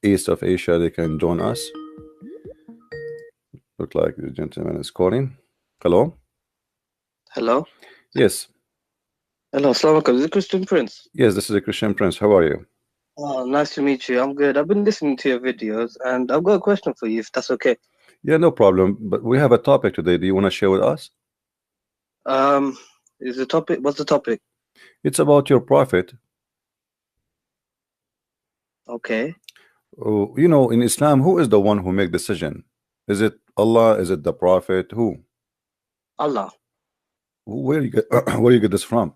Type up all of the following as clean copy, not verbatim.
east of Asia, they can join us. Look like the gentleman is calling. Hello. Hello. Yes. Hello. Assalamu alaikum. This is Christian Prince. Yes, this is a Christian Prince. How are you? Oh, nice to meet you. I'm good. I've been listening to your videos and I've got a question for you, if that's okay. Yeah, no problem. But we have a topic today. Do you want to share with us? Um, is the topic? What's the topic? It's about your prophet. Okay. You know, in Islam, who is the one who make decision? Is it Allah? Is it the prophet? Who? Allah. Where you get where you get this from?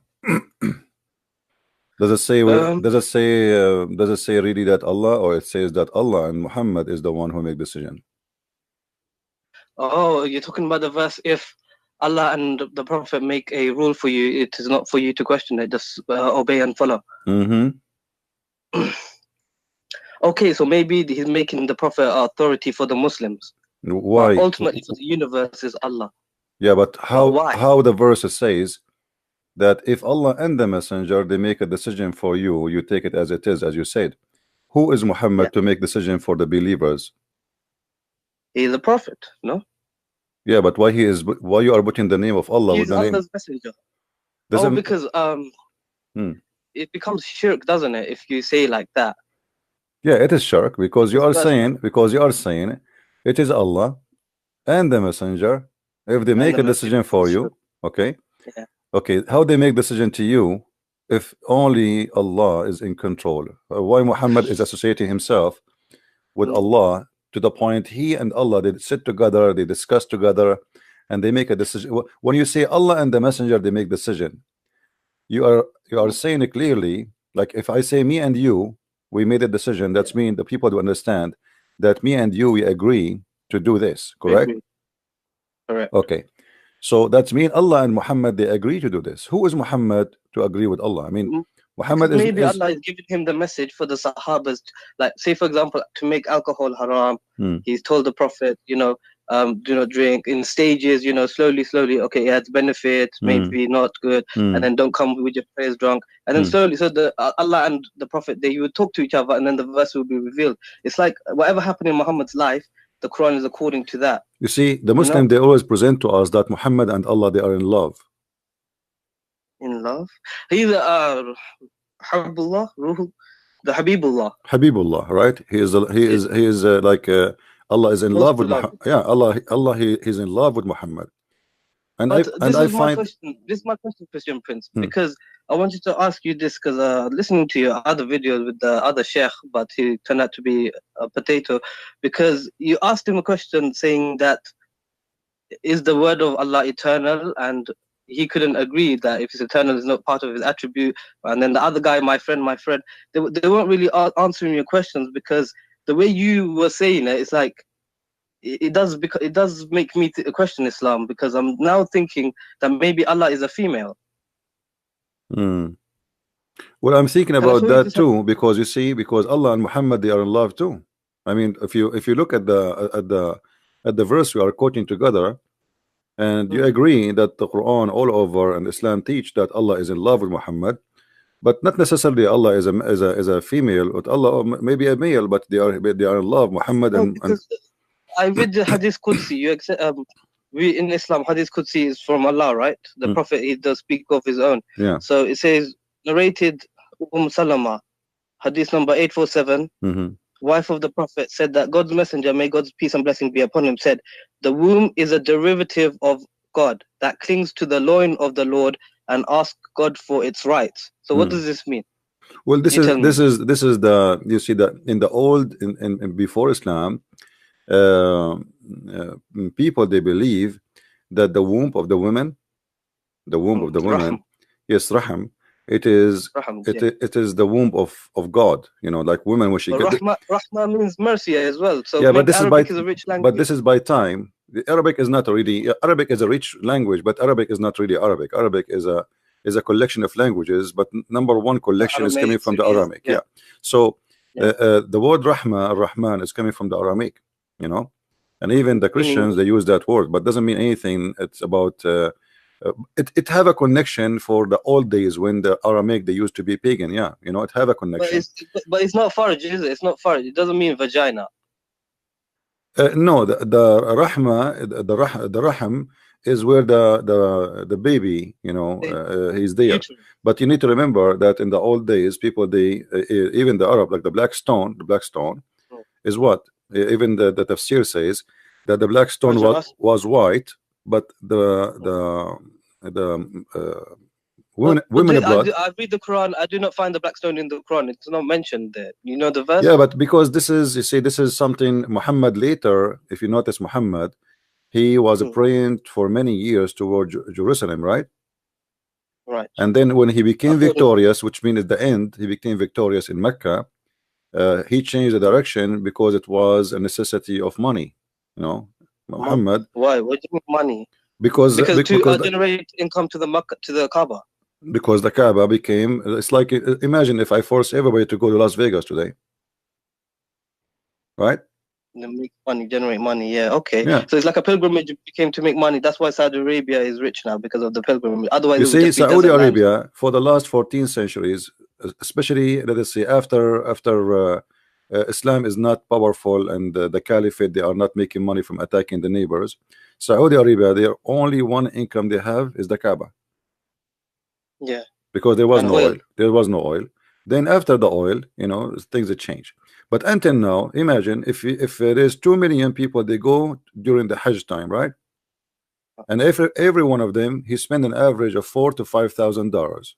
Does it say where? Um. Does it say really that Allah, or it says that Allah and Muhammad is the one who make decision? Oh, you're talking about the verse. If Allah and the Prophet make a rule for you, it is not for you to question it. Just obey and follow. Okay, so maybe he's making the Prophet authority for the Muslims, but Why? ultimately for the universe is Allah. Yeah, but But why? how the verse says that if Allah and the messenger they make a decision for you, you take it as it is, as you said. Who is Muhammad Yeah, to make decision for the believers? he's a prophet. No, Yeah, but why you are putting the name of Allah with he's the name? Allah's messenger. Oh, Doesn't because hmm. it becomes shirk, doesn't it? If you say like that. Yeah, it is shirk because you This are verse, saying it is Allah and the messenger. If they and make the a message. decision for you, okay, Yeah. okay, how they make decision to you if only Allah is in control? Why Muhammad is associating himself with Mm. Allah to the point he and Allah they sit together, they discuss together, and they make a decision. When you say Allah and the messenger they make decision, you are saying it clearly. Like if I say me and you we made a decision, that's mean the people to understand that me and you we agree to do this, We correct? agree. Correct. Okay, so that's mean Allah and Muhammad they agree to do this. Who is Muhammad to agree with Allah? I mean, Because Muhammad maybe is Allah is giving him the message for the Sahabas, like say for example, to make alcohol haram. He's told the Prophet, do not drink in stages, slowly, slowly. Okay, it has benefits, maybe not good, and then don't come with your prayers drunk, and then slowly. So the Allah and the Prophet they would talk to each other, and then the verse will be revealed. It's like whatever happened in Muhammad's life, the Quran is according to that. You see, the You know, Muslim they always present to us that Muhammad and Allah they are in love. in love. He's Habibullah, Ruhu, the Habibullah. Habibullah, right? He is like Allah is in Most love with beloved. Muhammad. Yeah, Allah he's in love with Muhammad. And But I this is my find question. This is my question, Christian Prince, because I wanted to ask you this because listening to your other videos with the other sheikh, but he turned out to be a potato, because you asked him a question saying that is the word of Allah eternal, and he couldn't agree that if it's eternal is not part of his attribute. And then the other guy, my friend, they weren't really answering your questions because the way you were saying it, it's like it does make me question Islam because I'm now thinking that maybe Allah is a female. well, I'm thinking Can I about show you that this? too, because you see, because Allah and Muhammad they are in love too. I mean, if you look at the verse we are quoting together, and you agree that the Quran all over and Islam teach that Allah is in love with Muhammad, but not necessarily Allah is a female, but Allah maybe a male, but they are in love Muhammad No, and because I read the Hadith Qudsi. You accept, we in Islam, Hadith Qudsi is from Allah, right? The Prophet he does speak of his own. yeah. So it says narrated Salama, Hadith number 847. Wife of the Prophet said that God's messenger, may God's peace and blessing be upon him, said, the womb is a derivative of God that clings to the loin of the Lord and asks God for its rights. So what does this mean? Well, You tell me. this is the you see that in the old in before Islam, uh, people they believe that the womb of the women, Rahim. yes, rahim, it is Rahim, it yeah. it is the womb of God. You know, like women when she But get Rahma means mercy as well. So yeah, but maybe this is by Arabic is a rich language. time. The Arabic is not really Arabic is a rich language, but Arabic is not really Arabic. Arabic is a collection of languages, but number one collection is coming Aramaic, from the Syriac, Aramaic. Yeah. So yeah. the word Rahma, Rahman, is coming from the Aramaic, you know, and even the Meaning Christians they use that word, but doesn't mean anything. It's about it have a connection for the old days when the Aramaic they used to be pagan. Yeah, you know, it have a connection. But it's not farj, is it? It's not farj. It doesn't mean vagina. No, the rahma, the rahm is where the baby, you know, he's there. But you need to remember that in the old days, people they even the Arab, like the black stone is what even the tafsir says that the black stone was white, but the women blood. I read the Quran. I do not find the black stone in the Quran. It's not mentioned there. You know the verse? Yeah, but because this is, you see, this is something Muhammad later, if you notice, Muhammad, he was praying for many years toward Jerusalem, right? Right. And then when he became victorious, which means at the end he became victorious in Mecca, he changed the direction because it was a necessity of money, you know. Muhammad. Why? What do you mean money? Because to generate income to the Makkah, to the Kaaba. Because the Kaaba became, it's like, imagine if I force everybody to go to Las Vegas today, right? Make money, generate money. Yeah, okay. Yeah. So it's like a pilgrimage became to make money. That's why Saudi Arabia is rich now, because of the pilgrimage. Otherwise, you see, Saudi Arabia for the last 14 centuries, especially let us say after Islam is not powerful and the caliphate, they are not making money from attacking the neighbors. Saudi Arabia, their only one income they have is the Kaaba. Yeah, because there was no oil. There was no oil. Then after the oil, you know, things have changed. But until now, imagine if there's 2 million people, they go during the Hajj time, right? And every one of them, he spend an average of $4,000 to $5,000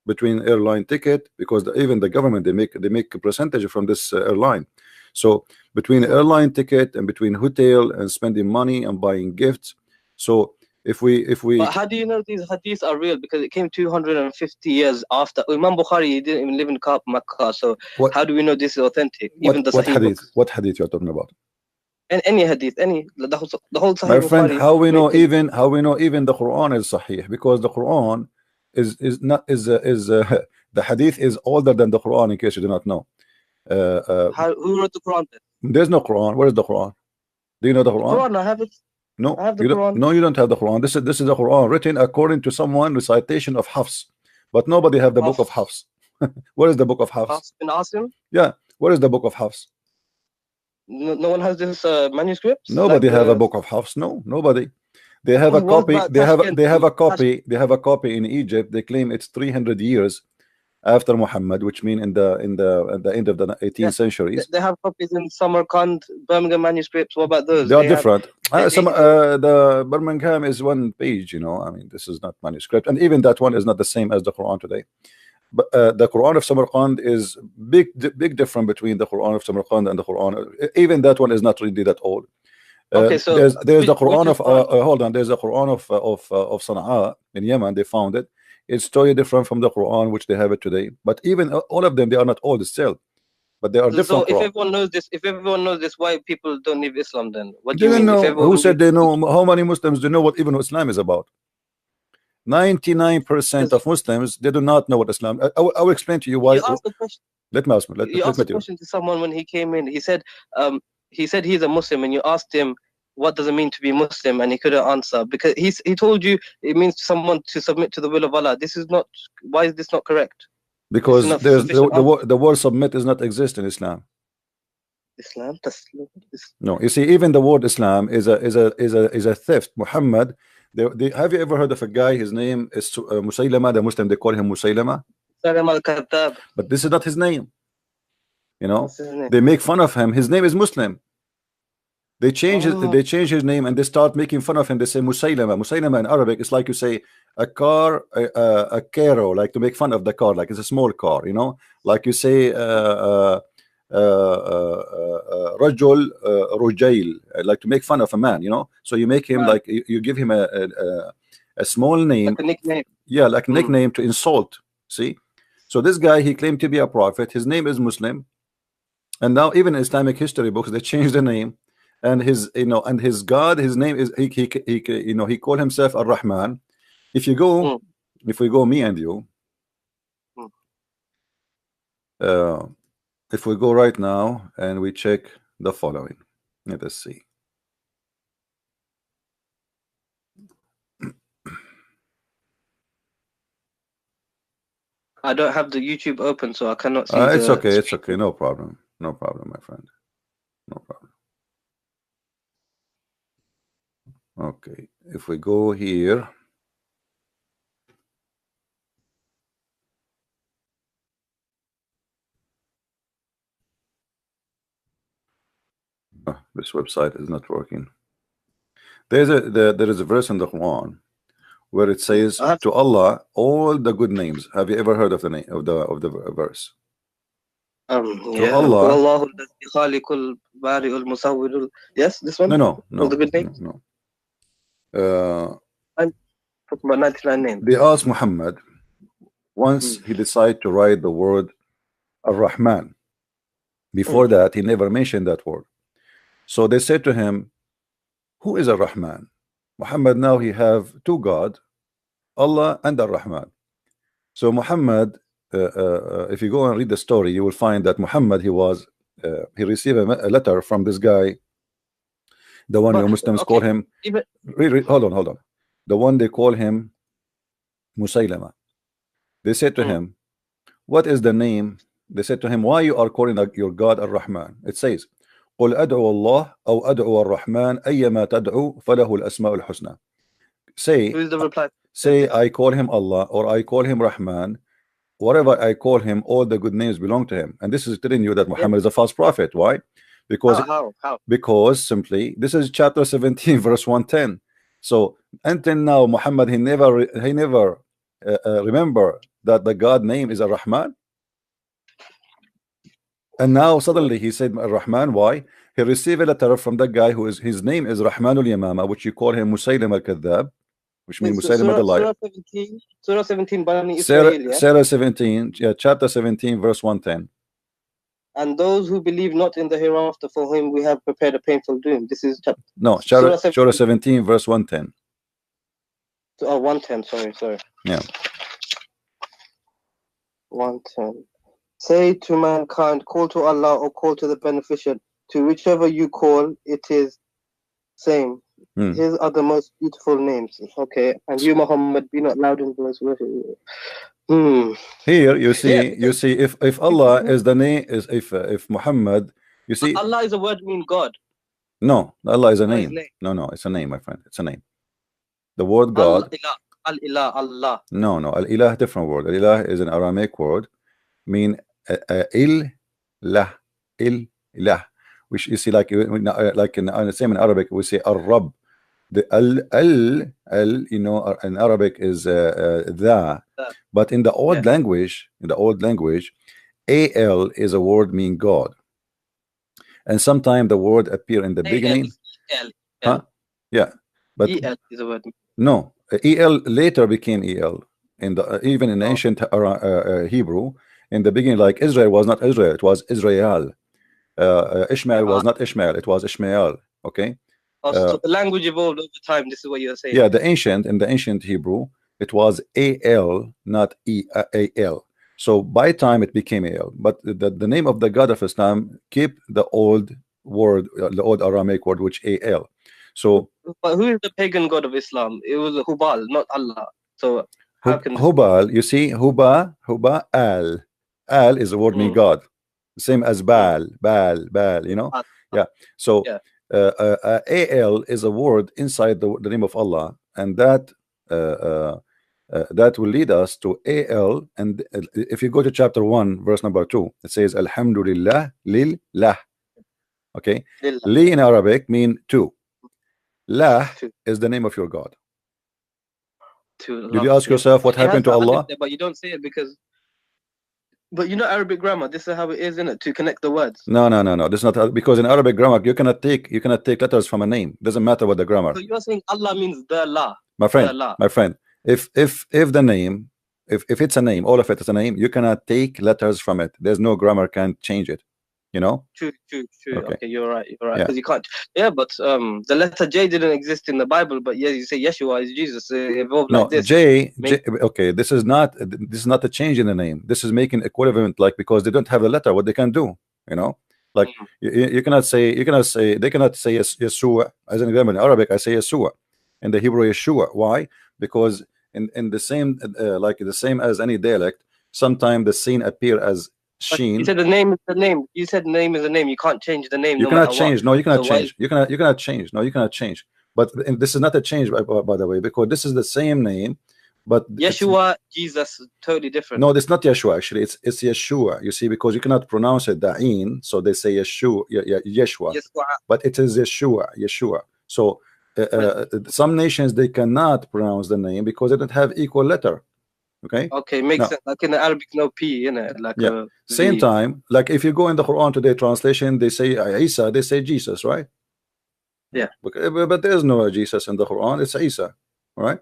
between airline ticket, because even the government they make a percentage from this airline. So between airline ticket and between hotel and spending money and buying gifts. So if we but how do you know these hadiths are real? Because it came 250 years after Imam Bukhari. He didn't even live in Makkah, so how do we know this is authentic? Even the what Sahih hadith books. what hadith you're talking about? And any hadith, the whole Sahih my friend, Bukhari, how we know even the Quran is sahih, because the Quran is not the hadith is older than the Quran, in case you do not know. Who wrote the Quran then? There's no Quran. Where is the Quran? Do you know the Quran? Quran, I have it. No, I have the Quran. No, you don't have the Quran. This is the Quran written according to someone recitation of Hafs, but nobody have the book of Hafs. Where is the book of Hafs? Hafs bin Asim? Yeah, where is the book of Hafs? No one has this manuscript. Nobody have a book of Hafs. No, nobody. They have a copy. They have a copy in Egypt. They claim it's 300 years after Muhammad, which mean in the end of the 18th centuries. They have copies in Samarkand, Birmingham manuscripts. What about those? They are different. The Birmingham is one page, you know. I mean, this is not manuscript, and even that one is not the same as the Quran today. But the Quran of Samarkand is big difference between the Quran of Samarkand and the Quran. Even that one is not really that old. Okay, so there's the Quran of hold on. There's the Quran of Sana'a in Yemen. They found it. It's totally different from the Quran which they have it today. But even all of them, they are not old still, but they are different. So if everyone knows this, why people don't leave Islam then? What do you mean? Know? Who said they know? How many Muslims do know what even Islam is about? 99% of Muslims, they do not know what Islam. I will explain to you why. You asked the question. Let me ask me. You asked the question to someone when he came in. He said he's a Muslim, and you asked him, what does it mean to be Muslim, and he couldn't answer, because he told you it means someone to submit to the will of Allah. This is not. Why is this not correct? Because there's the word submit does not exist in Islam. Islam? No, you see, even the word Islam is a theft. Muhammad, have you ever heard of a guy? His name is Musaylama, the Muslim, they call him Musaylama. But this is not his name. You know, they make fun of him. His name is Muslim. They change his name and they start making fun of him. They say Musaylama. Musaylama in Arabic is like you say a car, a caro, like to make fun of the car, like it's a small car, you know, like you say Rajul Rujail, like to make fun of a man, you know. So you make him like you give him a small name, like a nickname. Yeah, like a nickname to insult. See, so this guy, he claimed to be a prophet. His name is Muslim, and now even in Islamic history books they changed the name. And his God, his name is he called himself Ar-Rahman. If we go me and you, if we go right now and we check the following, let us see. I don't have the YouTube open, so I cannot see It's the okay. It's screen. okay. No problem. No problem, my friend. No problem. Okay. If we go here. Oh, this website is not working. There is a verse in the Quran where it says to Allah all the good names. Have you ever heard of the name of the verse? Yeah. Allah. Yes, this one. No. The good names. No. Talking about 99 names. They asked Muhammad once he decided to write the word Ar-Rahman. Before that, he never mentioned that word. So they said to him, who is Ar-Rahman? Muhammad, now he have two gods, Allah and Ar-Rahman. So Muhammad, if you go and read the story, you will find that Muhammad, he received a letter from this guy, the one your Muslims call him. Hold on. The one they call him Musaylama. They said to him, what is the name? They said to him, why you are calling your God Ar-Rahman? It says, قل أدعو الله أو أدعو الرحمن أيما تدعو فله الأسماء الحسنى. Say, who's the reply? Say I call him Allah or I call him Rahman. Whatever I call him, all the good names belong to him. And this is telling you that Muhammad is a false prophet. Why? Because how? Because simply this is chapter 17 verse 110. So until now Muhammad he never remember that the God name is Ar-Rahman. And now suddenly he said Ar-Rahman. Why? He received a letter from that guy who is his name is Rahmanul Yamama, which you call him Musaylim al-Kadhab, which means Musaylim the liar. Surah 17 Bani Israel, yeah? Surah 17, chapter 17 verse 110. And those who believe not in the hereafter, for whom we have prepared a painful doom. This is Surah 17 verse 110. 110, sorry. Yeah. 110. Say to mankind, call to Allah or call to the beneficent. To whichever you call, it is same. His are the most beautiful names. Okay. And you, Muhammad, be not loud in voice. Here you see if Allah is the name, is if Muhammad, you see Allah is a word mean God. No, Allah is a name. No, it's a name, my friend. It's a name. The word God. Al-Ilah, Allah. No, Al-Ilah, different word. Al-Ilah is an Aramaic word, mean Il-Lah, which you see like in the same in Arabic we say Ar-Rab. The al you know in Arabic is the, but in the old language, al is a word mean God, and sometimes the word appear in the beginning. Yeah, but el is a word. No, el later became el in the even in ancient Hebrew. In the beginning, like Israel was not Israel, it was Israel. Ishmael was not Ishmael, it was Ishmael. Okay. So the language evolved over time. This is what you're saying. Yeah, in the ancient Hebrew, it was al, not al. So by time it became al. But the name of the God of Islam keep the old word, the old Aramaic word, which al. So, but who is the pagan god of Islam? It was Hubal, not Allah. So how can Hubal? You see, Huba, al is a word mean God, same as Baal, you know. Yeah. So al is a word inside the name of Allah, and that that will lead us to al. And if you go to chapter 1 verse number 2, it says Alhamdulillah lillah. Okay. Li in Arabic mean two. Lah is the name of your God. Did you ask yourself what happened to Allah? But you don't say it because. But you know Arabic grammar. This is how it is, isn't it? To connect the words. No. This is not, because in Arabic grammar you cannot take letters from a name. Doesn't matter what the grammar. So you are saying Allah means the La. My friend. If the name, if it's a name, all of it is a name, you cannot take letters from it. There's no grammar can change it. You know. True. Okay, you're right. Because you can't. Yeah, but the letter J didn't exist in the Bible, but yeah, you say Yeshua is Jesus. It evolved like this. J. Okay, this is not a change in the name. This is making equivalent, like, because they don't have a letter, what they can do. You know, like you cannot say they cannot say Yeshua as an example. In Arabic, I say Yeshua. In the Hebrew, Yeshua. Why? Because in the same like the same as any dialect, sometimes the sin appear as But sheen. you said the name is the name. You said name is the name. You can't change the name. You no cannot matter change. What. No, you cannot So why- change. You cannot change. No, you cannot change. But this is not a change, by the way, because this is the same name, but Yeshua, Jesus, totally different. no, it's not Yeshua. Actually, it's Yeshua. You see, because you cannot pronounce it Da'in, so they say Yeshua, Yeshua. Yeshua. But it is Yeshua. So some nations they cannot pronounce the name because they don't have equal letter. Okay. Okay, makes No. sense. Like in the Arabic, no P in it. Like Yeah. Same time, like if you go in the Quran today translation, they say Isa, they say Jesus, right? Yeah. But there's no Jesus in the Quran. It's Isa, right?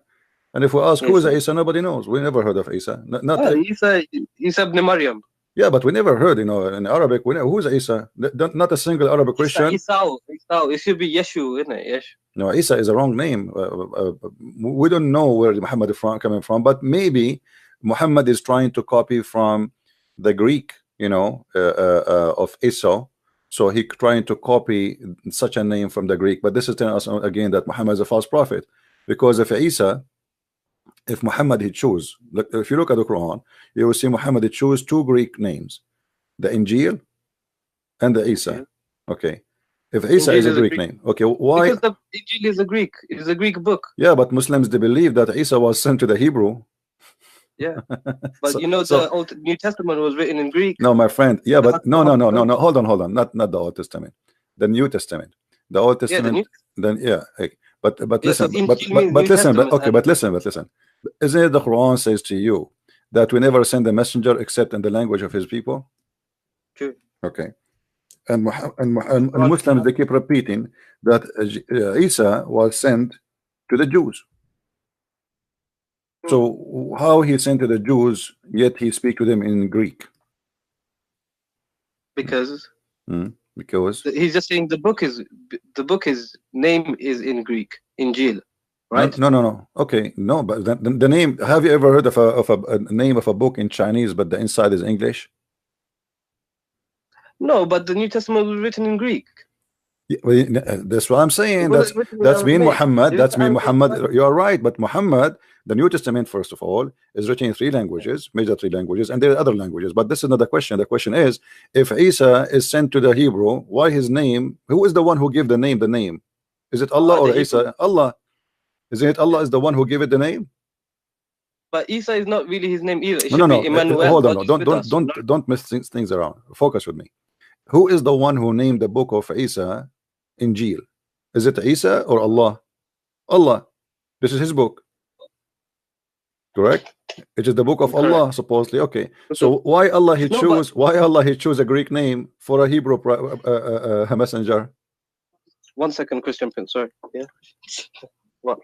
And if we ask who is Isa, nobody knows. We never heard of Isa. Isa ibn Maryam. Yeah, but we never heard, in Arabic. We know who's Isa. Not a single Arabic Christian. Isa. It should be Yeshu, isn't it? Yes. No, Isa is a wrong name. We don't know where Muhammad is coming from, but maybe Muhammad is trying to copy from the Greek, of Isa. So he trying to copy such a name from the Greek. But this is telling us again that Muhammad is a false prophet, because if Muhammad he chose, if you look at the Quran, you will see Muhammad he chose two Greek names, the Injil and the Isa. Okay. If Isa is a Greek name, okay, why? Because the Injil is a Greek. It's a Greek book. Yeah, but Muslims they believe that Isa was sent to the Hebrew. Yeah, but the Old New Testament was written in Greek. No, my friend. Yeah, but no. Hold on. Not the Old Testament, the New Testament. The Old Testament. But listen. But listen. Isn't it the Quran says to you that we never send a messenger except in the language of his people? True. Okay. And Muslims they keep repeating that Isa was sent to the Jews. So how he sent to the Jews, yet he speak to them in Greek? Because he's just saying the book is name is in Greek, Injil, right? No. Okay, no, but the name. Have you ever heard of a name of a book in Chinese, but the inside is English? No, but the New Testament was written in Greek. Yeah, that's what I'm saying. That's mean Muhammad. That's mean Muhammad. You are right, but Muhammad, the New Testament, first of all, is written in 3 languages, major 3 languages, and there are other languages. But this is not the question. The question is, if Isa is sent to the Hebrew, why his name? Who is the one who gave the name? The name is it Allah or Isa? Allah. Isn't it Allah is the one who gave it the name? But Isa is not really his name either. It no. Be Emmanuel. Hold on. Don't mess things around. Focus with me. Who is the one who named the book of Isa Injil? Is it Isa or Allah? Allah. This is his book. Correct? It is the book of Allah, supposedly. Okay. So why Allah he choose a Greek name for a Hebrew messenger? 1 second, Christian Prince. Sorry. Yeah. What?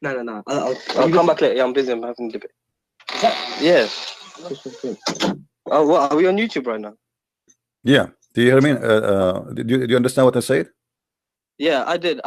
No. I'll come back later. Yeah, I'm busy. I'm having a debate. Yeah. Christian Prince. Oh, what? Are we on YouTube right now? Yeah. Do you hear me? Do you understand what I said? Yeah, I did.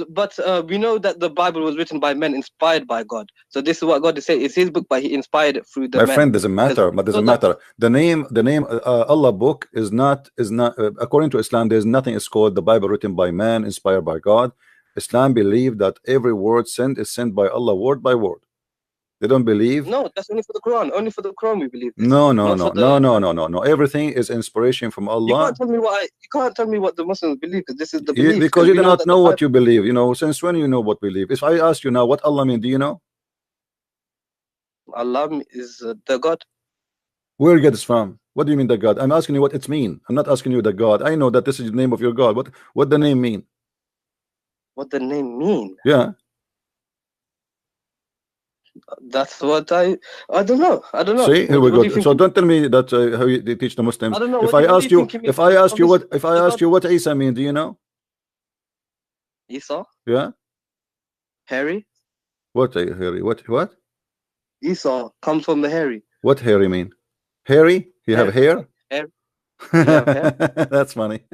But we know that the Bible was written by men inspired by God. So this is what God is saying. It's His book, but He inspired it through the men. My friend, doesn't matter. But doesn't matter. The name Allah book is not according to Islam. There's nothing is called the Bible written by man, inspired by God. Islam believe that every word sent is sent by Allah, word by word. They don't believe. No, that's only for the Quran. Only for the Quran we believe this. No. Everything is inspiration from Allah. You can't tell me what the Muslims believe, because this is the belief. Because you do not know what you believe. Since when you know what we believe? If I ask you now what Allah means, do you know? Allah is the God. Where it gets from? What do you mean the God? I'm asking you what it means. I'm not asking you the God. I know that this is the name of your God. What the name mean? What the name mean? Yeah. That's what I don't know. See, here we go. So don't tell me that how they teach the Muslims. I don't know. If I ask you what Isa means, do you know? Esau? Yeah. Hairy? What hairy? What? Esau comes from the hairy. What hairy mean? Hairy? You have hair? Hair. That's funny.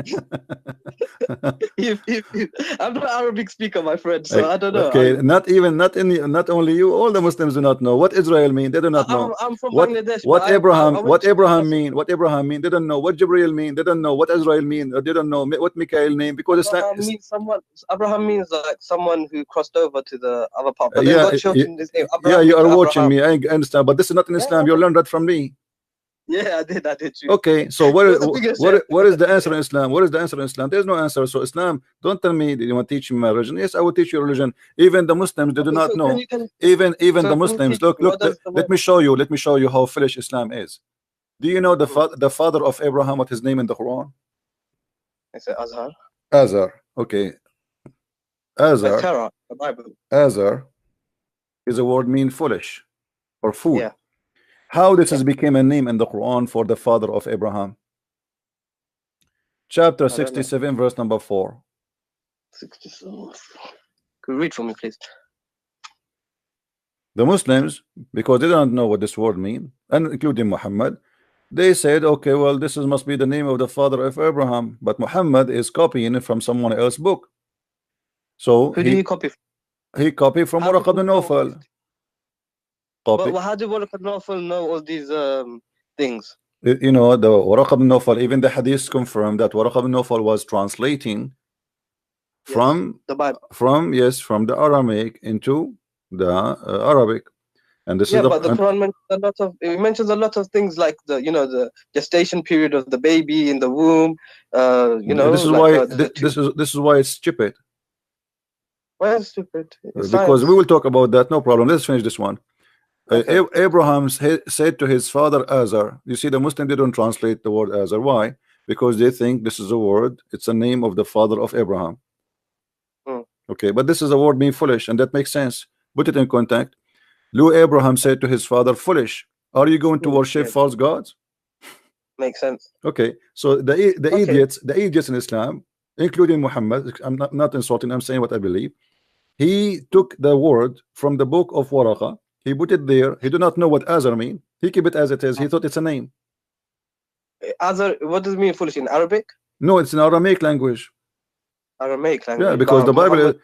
I'm not Arabic speaker, my friend, so I don't know. Okay, not only you, all the Muslims do not know what Israel mean. They do not know. I'm from what Bangladesh. what but Abraham I went what to Abraham Masjid. mean. What Abraham mean. They don't know what Jibril mean. They don't know what Israel mean. Or they don't know what Mikhail mean, because Abraham means like someone who crossed over to the other part. But then yeah, God shortened his name. yeah, Abraham you are means watching Abraham. me. I understand, but this is not in Islam. Yeah. You learned that from me. Yeah, I did. Okay, so You're the biggest chef. what is the answer in Islam? What is the answer in Islam? There's no answer. So Islam, don't tell me that you want to teach me my religion. Yes, I will teach you religion. Even the Muslims, they do not know. Even the Muslims, look, let me show you how foolish Islam is. Do you know the father of Abraham, what his name in the Quran? It's Azhar. Azar. Okay. Azar. Terra, the Bible. Azar is a word mean foolish or fool. Yeah. How this has became a name in the Quran for the father of Abraham? Chapter 67, verse number 4. 67. Could you read for me, please? The Muslims, because they don't know what this word means, and including Muhammad, they said, okay, well, this must be the name of the father of Abraham, but Muhammad is copying it from someone else's book. So who did he copy from? He copied from Waraq ibn Nawfal. But how did Waraq ibn Nawfal know all these things? You know, the Waraq ibn Nawfal, even the hadith confirmed that Waraq ibn Nawfal was translating from the Bible, from the Aramaic into the Arabic. And this is but the Quran mentions a lot of things, like the gestation period of the baby in the womb. This is why this is why it's stupid. Why is it stupid? Because we will talk about that. No problem. Let's finish this one. Okay. Abraham said to his father Azar. You see, the Muslim, they don't translate the word Azar. Why? Because they think this is a word. It's a name of the father of Abraham. Okay, but this is a word mean foolish, and that makes sense. Put it in context. Abraham said to his father, foolish, are you going to worship false gods? Makes sense. Okay, so the idiots in Islam, including Muhammad, I'm not insulting, I'm saying what I believe. He took the word from the book of Waraqa, he put it there. He do not know what Azar mean. He keep it as it is. He thought it's a name. Azar, what does it mean foolish in Arabic? No, it's in Aramaic language. Aramaic language. Yeah, because the Bible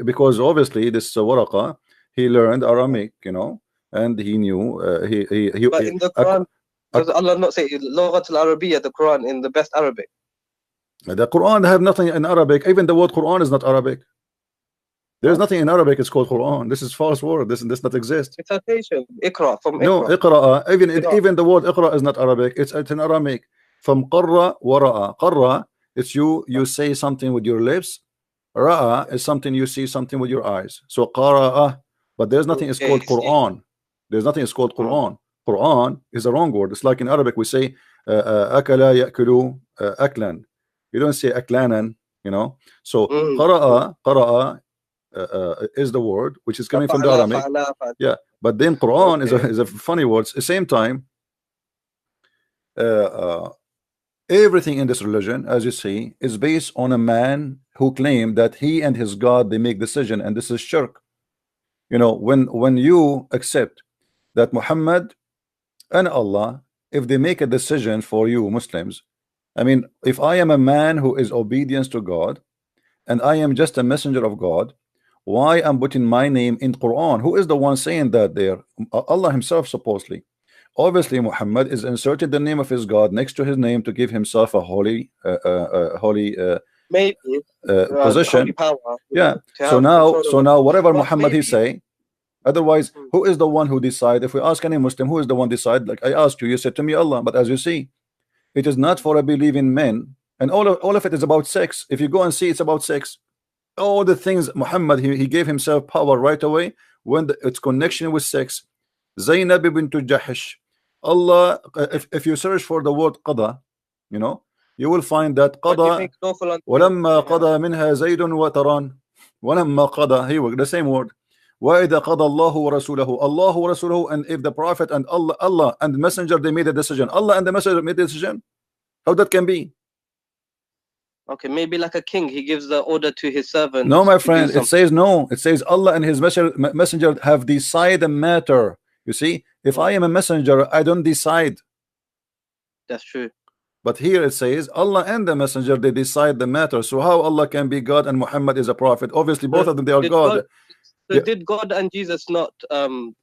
because obviously this Waraqa, he learned Aramaic, and he knew but in the Quran, does Allah not say Lughat al-Arabiya, the Quran, in the best Arabic? The Quran have nothing in Arabic. Even the word Quran is not Arabic. There's nothing in Arabic. It's called Quran. This is false word. This not exist. It's citation. Iqra from Iqra. No, Iqra. Even the word Iqra is not Arabic. It's in Aramaic. From qarra wa ra'a. Qarra, it's you say something with your lips. Ra'a is something you see something with your eyes. So qara'a, but there's nothing is called Quran. There's nothing is called Quran. Quran is a wrong word. It's like in Arabic we say akala ya'kulu aklan. You don't say aklanan, So qara'a is the word which is coming from the Aramaic. Yeah, but then Quran is a funny word. At the same time, everything in this religion, as you see, is based on a man who claimed that he and his God, they make decision, and this is shirk. When you accept that Muhammad and Allah, if they make a decision for you Muslims, I mean, if I am a man who is obedience to God and I am just a messenger of God, why I'm putting my name in Quran? Who is the one saying that there? Allah himself, supposedly. Obviously Muhammad is inserted the name of his God next to his name to give himself a holy position. Holy power, yeah. So now whatever Muhammad he say, otherwise who is the one who decide? If we ask any Muslim, who is the one decide? Like I asked you, you said to me Allah. But as you see, it is not for a believing men, and all of it is about sex. If you go and see, it's about sex. All the things Muhammad he gave himself power right away when its connection with sex. Zainab bint Jahish, Allah, if you search for the word qada, you will find that qada walamma qada minha zaydun wa taran walamma qada, here the same word, wa idha qada Allahu wa rasuluhu, and if the prophet and Allah and the messenger they made a decision, Allah and the messenger made a decision, how that can be? Okay, maybe like a king, he gives the order to his servant. No, my friend, it says no. It says Allah and his messenger have decided a matter. You see, if I am a messenger, I don't decide. That's true. But here it says Allah and the messenger, they decide the matter. So how Allah can be God and Muhammad is a prophet? Obviously both of them, they are God. So did God and Jesus not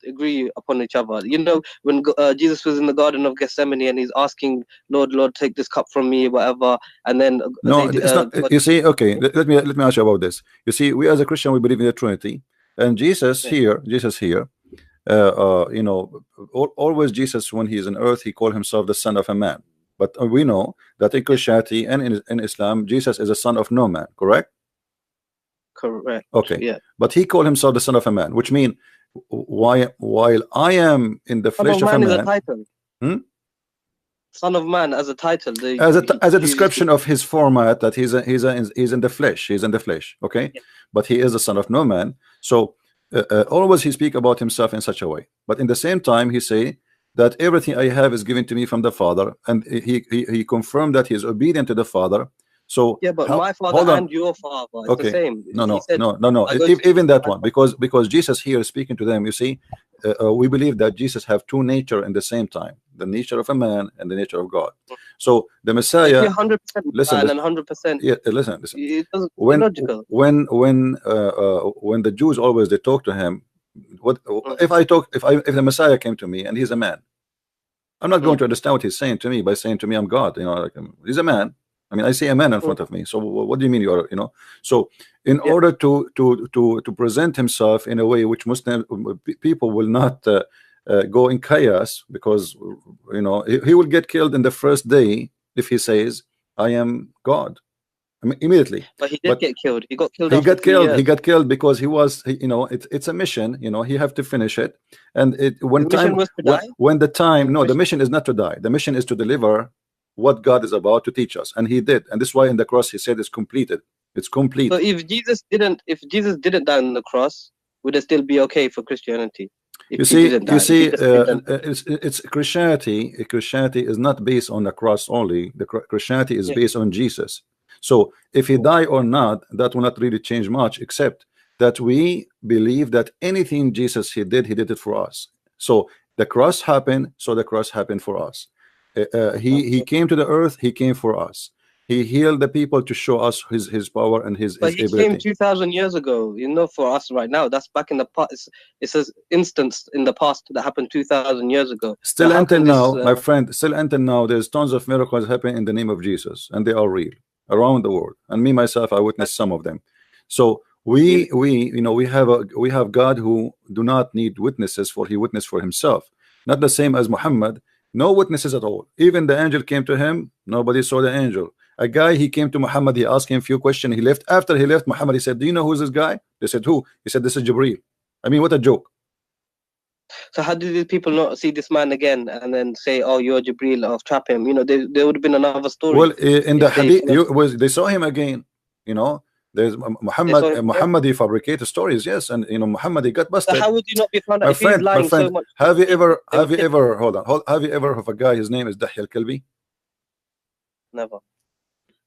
agree upon each other? You know, when Jesus was in the Garden of Gethsemane and he's asking, Lord, take this cup from me, whatever, and then no, it's not. You see, okay, let me ask you about this. You see, we as a Christian, we believe in the Trinity, and Jesus here, you know, always Jesus, when he is on earth, he called himself the Son of a Man. But we know that in Christianity and in Islam, Jesus is a son of no man, correct? Correct. Okay. Yeah. But he called himself the Son of a Man, which means while I am in the flesh of a man, is a title. Son of Man as a title. As a description of his format, that he's in the flesh. He's in the flesh. Okay. Yeah. But he is the son of no man. So always he speak about himself in such a way. But in the same time, he say that everything I have is given to me from the Father, and he confirmed that he is obedient to the Father. So yeah, but my father and your father, it's okay. The same. No. Even that one, because Jesus here is speaking to them. You see, we believe that Jesus have two nature in the same time, the nature of a man and the nature of God. So the Messiah, 100% man and 100%. Yeah, listen. It doesn't illogical. When the Jews always they talk to him, if the Messiah came to me and he's a man, I'm not going to understand what he's saying to me by saying to me I'm God. You know, like, he's a man. I mean, I see a man in front of me. So what do you mean you are, you know? So in order to present himself in a way which Muslim people will not go in chaos, because, you know, he will get killed in the first day if he says I am God. I mean, immediately. But he did get killed. He got killed. He got killed because he was, you know, it's a mission. You know, he have to finish it. And when the mission is not to die. The mission is to deliver what God is about to teach us, and he did. And this is why in the cross he said it's completed. It's complete. So if Jesus didn't die on the cross, would it still be okay for Christianity? It's Christianity. Christianity is not based on the cross only. The Christianity is based on Jesus. So if he die or not, that will not really change much, except that we believe that anything Jesus he did it for us. So the cross happened, so the cross happened for us. He came to the earth, he came for us. He healed the people to show us his power and his ability. He came 2,000 years ago, you know, for us right now. That's back in the past. It's an instance in the past that happened 2,000 years ago. Still until now, my friend, still until now, there's tons of miracles happening in the name of Jesus, and they are real around the world. And me myself, I witnessed some of them. So we you know, we have God who do not need witnesses, for he witnessed for himself. Not the same as Muhammad. No witnesses at all. Even the angel came to him, nobody saw the angel. A guy, he came to Muhammad, he asked him a few questions, he left. After he left, Muhammad, he said, do you know who's this guy? They said, who? He said, this is Jibreel. I mean, what a joke. So how did people not see this man again and then say, oh, you're Jibreel, or trap him? You know, there would have been another story. Well, in the hadith, they saw him again, you know. There's Muhammad, he fabricated stories, yes, and you know, Muhammad, he got busted. So how would you not be found out if he's lying so much? Have you ever have you ever heard of a guy, his name is Dahya al-Kalbi? Never.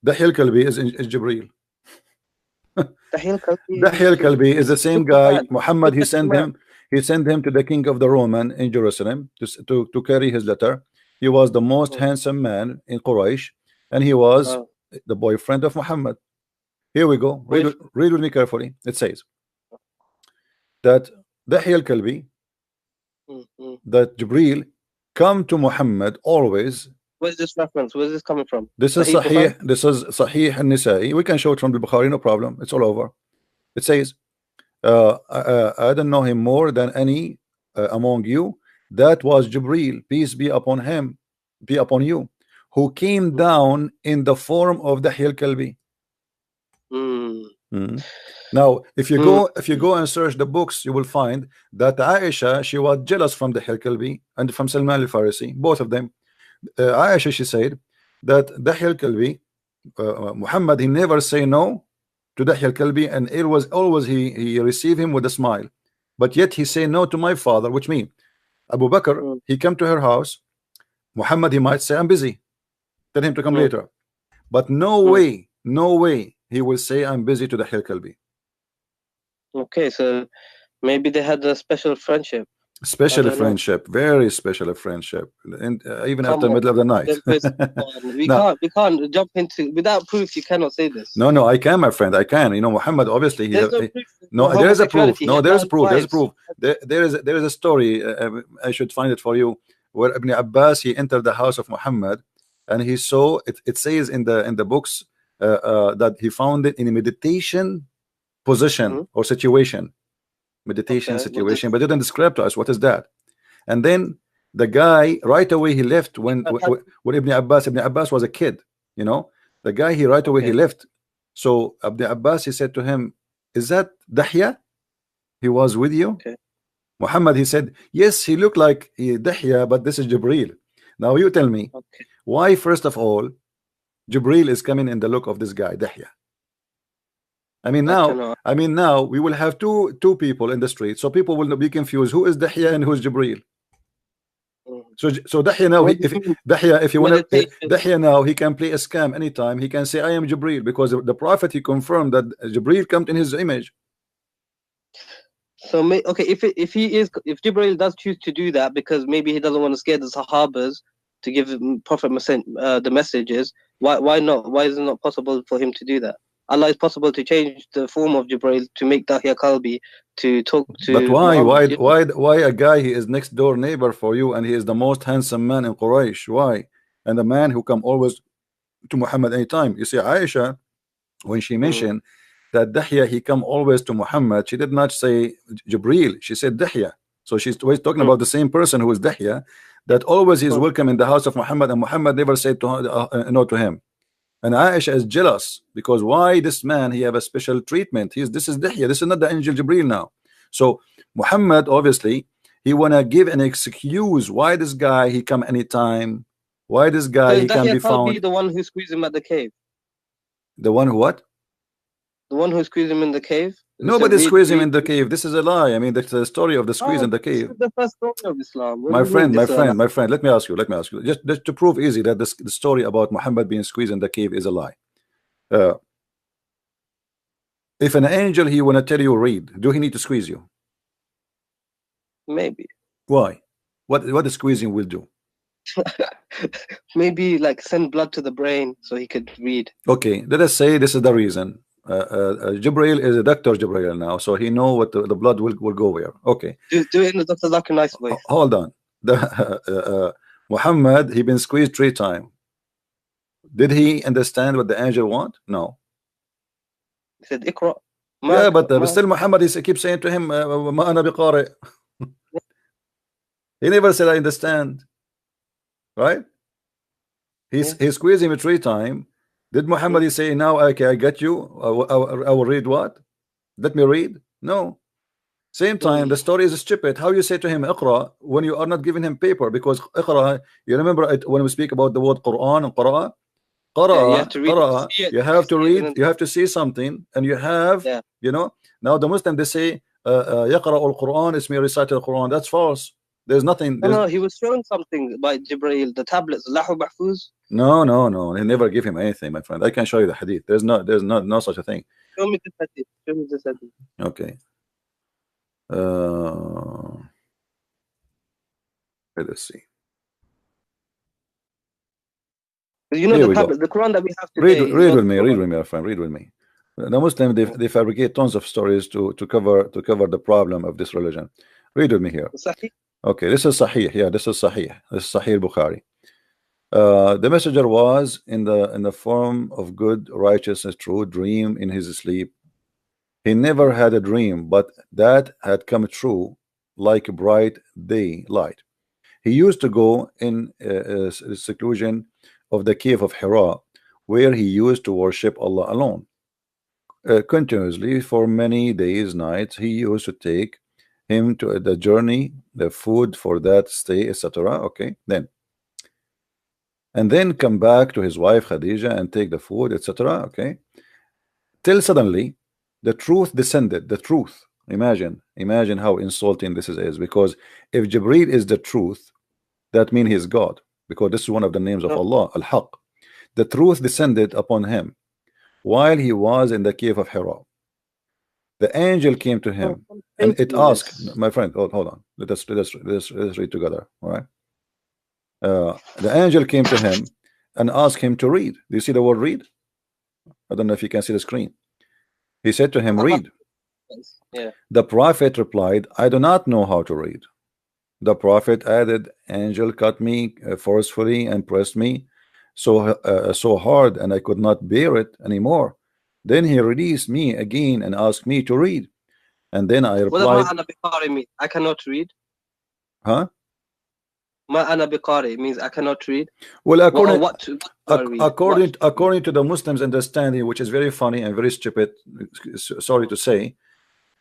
Dahya al-Kalbi is Jibreel. Dahya al-Kalbi is the same guy. Muhammad, he sent him to the king of the Roman in Jerusalem to carry his letter. He was the most handsome man in Quraysh, and he was the boyfriend of Muhammad. Here we go. Read with me carefully. It says that Dahya al-Kalbi, that Jibreel come to Muhammad always. Where's this reference? Where's this coming from? This is Sahih. This is Sahih al-Nisa'i. We can show it from the Bukhari, no problem. It's all over. It says, I don't know him more than any among you. That was Jibreel, peace be upon him, be upon you, who came down in the form of Dahya al-Kalbi. Now, if you go and search the books, you will find that Aisha, she was jealous from Dahya al-Kalbi and from Salman al-Farisi, both of them. Aisha, she said that Dahya al-Kalbi, Muhammad, he never say no to Dahya al-Kalbi, and it was always he received him with a smile. But yet he say no to my father, which means Abu Bakr, he come to her house. Muhammad, he might say I'm busy, tell him to come later, but no way he will say I'm busy to the Dahya al-Kalbi. Okay, so maybe they had a special friendship. Special don't know. friendship, very special friendship, and even Come after on. middle of the night. We No. we can't jump into without proof. You cannot say this. No, I can, my friend, I can. You know, Muhammad obviously There's no proof no, for there is a proof. homosexuality. He No, had there is a 9 proof. There's a wives. proof. There is a story. I should find it for you, where Ibn Abbas, he entered the house of Muhammad, and he saw it. It says in the books that he found it in a meditation position or situation, meditation Okay, situation, but didn't describe to us what is that. And then the guy right away he left when Ibn Abbas was a kid, you know. The guy he right away he left. So Ibn Abbas, he said to him, is that Dahya? He was with you? Okay. Muhammad, he said, yes, he looked like Dahya, but this is Jibril. Now you tell me, why first of all Jibril is coming in the look of this guy Dahya? I mean now we will have two people in the street, so people will be confused who is Dahya and who is Jibril. So Dahya now, if you want to, Dahya now he can play a scam anytime. He can say I am Jibril, because the Prophet, he confirmed that Jibril comes in his image. So okay, if Jibril does choose to do that because maybe he doesn't want to scare the Sahabas to give Prophet the messages, why not? Why is it not possible for him to do that? Allah is possible to change the form of Jibril to make Dahya Kalbi to talk to. But why a guy, he is next door neighbor for you, and he is the most handsome man in Quraysh? Why? And the man who come always to Muhammad anytime. You see, Aisha, when she mentioned that Dahya, he come always to Muhammad, she did not say Jibril, she said Dahya. So she's always talking about the same person who is Dahya, that always is welcome in the house of Muhammad, and Muhammad never said no to him. And Aisha is jealous, because why this man, he have a special treatment? This is Dahya, this is not the angel Jibril now. So Muhammad, obviously, he wanna give an excuse why this guy, he come anytime, why this guy, he can be found. Be the one who squeezed him at the cave. The one who what? The one who squeezed him in the cave. Nobody squeezed him in the cave. This is a lie. I mean, that's the story of the squeeze in the cave. This is the first story of Islam. My friend, let me ask you, just to prove easy that the story about Muhammad being squeezed in the cave is a lie. If an angel, he wanna tell you read, do he need to squeeze you? Maybe. Why? What the squeezing will do? Maybe like send blood to the brain so he could read. Okay, let us say this is the reason. Jibril is a Dr. Jibril now, so he know what the blood will go where. Okay, do it in the Dr. Zakir nice way. Hold on. Muhammad, he been squeezed 3 times. Did he understand what the angel want? No. He said Iqra. Yeah, but still Muhammad, he keeps saying to him Ma ana biqari. He never said I understand, right? He squeezed him 3 times. Did Muhammad say now, okay, I get you, I will read what? Let me read? No. Same time, the story is stupid. How you say to him Iqra when you are not giving him paper? Because Iqra, you remember it when we speak about the word Quran and Qara? Qara, you have to read, you have to see something, and you have, you know, now the Muslim, they say Yaqra al-Quran is me reciting the Quran. That's false. There's nothing. No, he was shown something by Jibril, the tablets, Lahu Mahfuz. No. He never give him anything, my friend. I can show you the hadith. There's no such a thing. Show me this hadith. Show me this hadith. Okay. Let's see. You know the Quran that we have today. Read with me, my friend. Read with me. The Muslim, they fabricate tons of stories to cover the problem of this religion. Read with me here. Okay, this is Sahih. Yeah, this is Sahih. This is Sahih Bukhari. The messenger was in the form of good, righteousness, true dream in his sleep. He never had a dream, but that had come true like a bright day light. He used to go in seclusion of the cave of Hira, where he used to worship Allah alone. Continuously for many days, nights, he used to take him to the journey, the food for that stay, etc. Okay, and then come back to his wife Khadija and take the food, etc. Okay, till suddenly the truth descended. The truth. Imagine how insulting this is, because if Jibril is the truth, that means he is God, because this is one of the names of Allah, Al-Haq. The truth descended upon him while he was in the cave of Hira. The angel came to him and it asked, my friend, hold on. Let us read together. All right. The angel came to him and asked him to read. Do you see the word read? I don't know if you can see the screen. He said to him, read. Yeah. The prophet replied, I do not know how to read. The prophet added, angel cut me forcefully and pressed me so hard, and I could not bear it anymore. Then he released me again and asked me to read. And then I replied, I cannot read. Huh? Ma'ana biqari means I cannot read. Well, according to the Muslims' understanding, which is very funny and very stupid, sorry to say,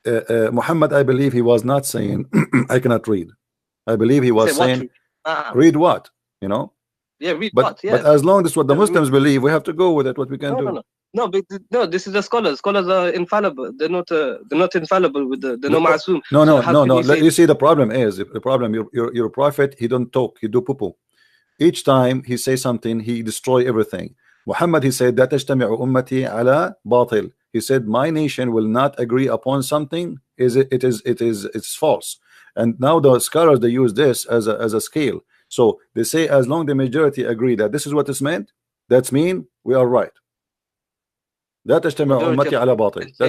Muhammad, I believe he was not saying I cannot read. I believe he was saying read what, you know. Yeah, read what. Yeah. But as long as what the Muslims believe, we have to go with it. What we can do. No, this is the scholars. Scholars are infallible. They're not infallible with the no ma'asum. No. You see, the problem is your prophet. He don't talk. He do poo-poo. Each time he say something, he destroy everything. Muhammad, he said that tajtami'u ummati ala batil. He said my nation will not agree upon something. It's false. And now the scholars, they use this as a scale. So they say as long the majority agree that this is what is meant, that's mean we are right. That that's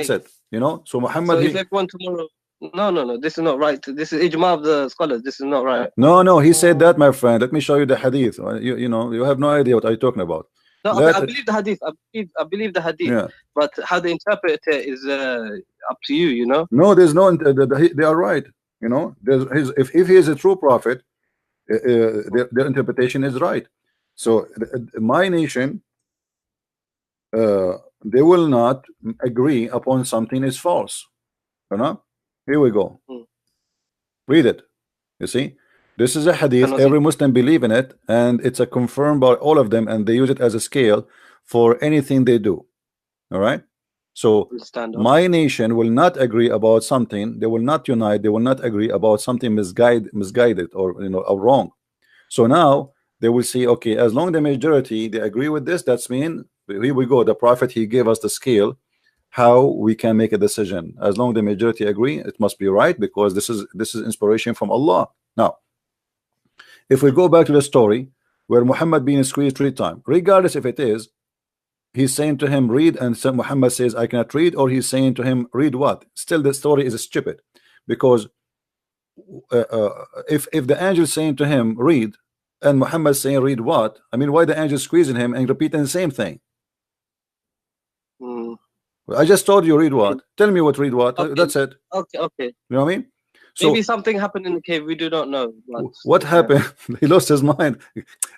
it. You know. So Muhammad. So if everyone tomorrow. No. This is not right. This is ijma of the scholars. This is not right. No. He said that, my friend. Let me show you the hadith. You know, you have no idea what I'm talking about. No, I believe the hadith. I believe the hadith. Yeah. But how they interpret it is up to you. You know. No, there's no. They are right. You know, if he is a true prophet, their interpretation is right. So my nation, they will not agree upon something is false. You know. Here we go. Read it. You see, this is a hadith. Every Muslim believe in it, and it's a confirmed by all of them, and they use it as a scale for anything they do. All right. So my nation will not agree about something. They will not unite. They will not agree about something misguided or or wrong. So now they will see, okay, as long as the majority they agree with this, that's mean here we go. The prophet, he gave us the scale how we can make a decision. As long as the majority agree, it must be right, because this is inspiration from Allah. Now, if we go back to the story where Muhammad being squeezed 3 times, regardless if it is he's saying to him read, and Muhammad says I cannot read, or he's saying to him read what, still the story is stupid, because if the angel is saying to him read and Muhammad saying read what, I mean, why the angel squeezing him and repeating the same thing? I just told you read what. Tell me what read what. Okay. That's it. Okay. You know what I mean? So maybe something happened in the cave. We do not know. What happened? He lost his mind.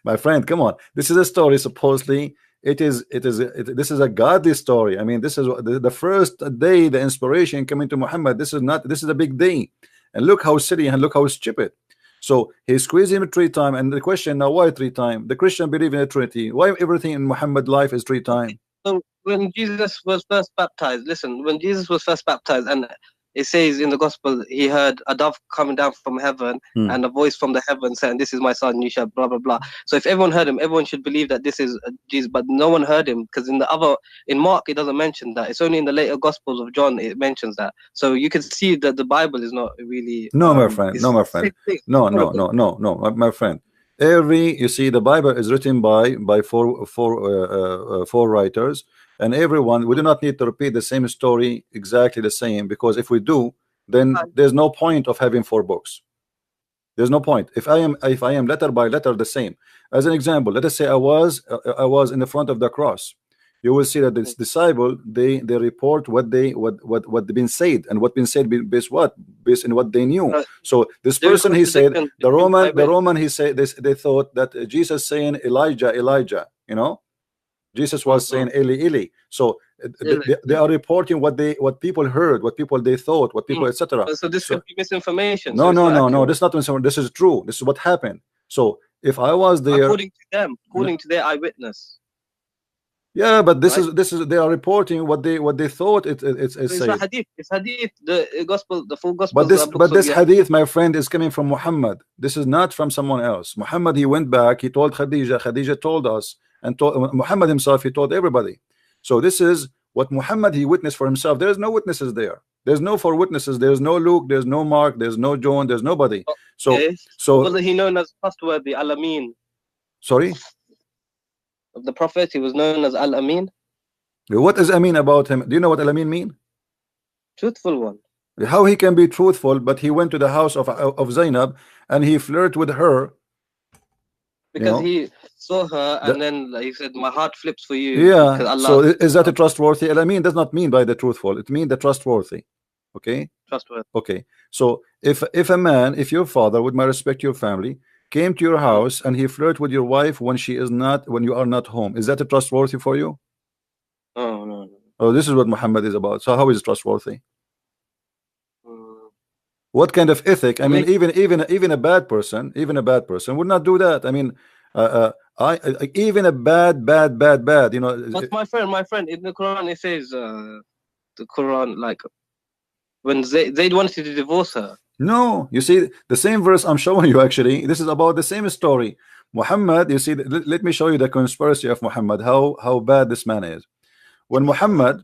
My friend, come on. This is a story. Supposedly, this is a godly story. I mean, this is the first day the inspiration coming to Muhammad. This is a big day. And look how silly and look how stupid. So he squeezed him 3 times. And the question now, why 3 times? The Christian believe in a Trinity. Why everything in Muhammad's life is 3 times? So when Jesus was first baptized, listen, when Jesus was first baptized, and it says in the gospel, he heard a dove coming down from heaven and a voice from the heaven saying, this is my son, you shall blah, blah, blah. So if everyone heard him, everyone should believe that this is Jesus, but no one heard him, because in Mark, it doesn't mention that. It's only in the later gospels of John, it mentions that. So you can see that the Bible is not really... No, my friend. No, my friend. No, my friend. You see, the Bible is written by four writers, and everyone, we do not need to repeat the same story exactly the same, because if we do, then there's no point of having 4 books. There's no point. If I am letter by letter the same. As an example, let us say I was in the front of the cross. You will see that this disciple, they report what been said, and what been said based in what they knew. So this person, he said, the Roman he said this, they thought that Jesus saying Elijah, you know, Jesus was saying Eli Eli. So they are reporting what people heard, what people they thought, what people etc. So this could be misinformation. No, this is not misinformation. This is true. This is what happened. So if I was there, according to their eyewitness. Yeah, but this is they are reporting what they thought it's hadith. It's hadith, the gospel, the full gospel. But this hadith, my friend, is coming from Muhammad. This is not from someone else. Muhammad, he went back, he told Khadija told us, and told Muhammad himself, he told everybody. So this is What Muhammad he witnessed for himself. There is no witnesses there. There's no four witnesses. There's no Luke. There's no Mark. There's no John. There's nobody. Okay. So wasn't he known as trustworthy, Al-Amin? Sorry. Of the Prophet, he was known as Al-Amin. What is Amin about him? Do you know what Al-Amin mean? Truthful one. How he can be truthful, but he went to the house of Zainab and he flirted with her. Because he saw her and then he said, my heart flips for you. Yeah. Allah, so is that a trustworthy? Al-Amin does not mean by the truthful. It means the trustworthy. Okay. Trustworthy. Okay. So if a man, if your father, with my respect, your family, came to your house and he flirted with your wife when you are not home, is that a trustworthy for you? Oh no. Oh, this is what Muhammad is about. So how is it trustworthy? What kind of ethic? I mean, even a bad person would not do that. I mean, even a bad, you know. But my friend, in the Quran it says, the Quran, like when Zayd wanted to divorce her. No, you see the same verse I'm showing you. Actually, this is about the same story. Muhammad, you see, let me show you the conspiracy of Muhammad. How bad this man is. When Muhammad,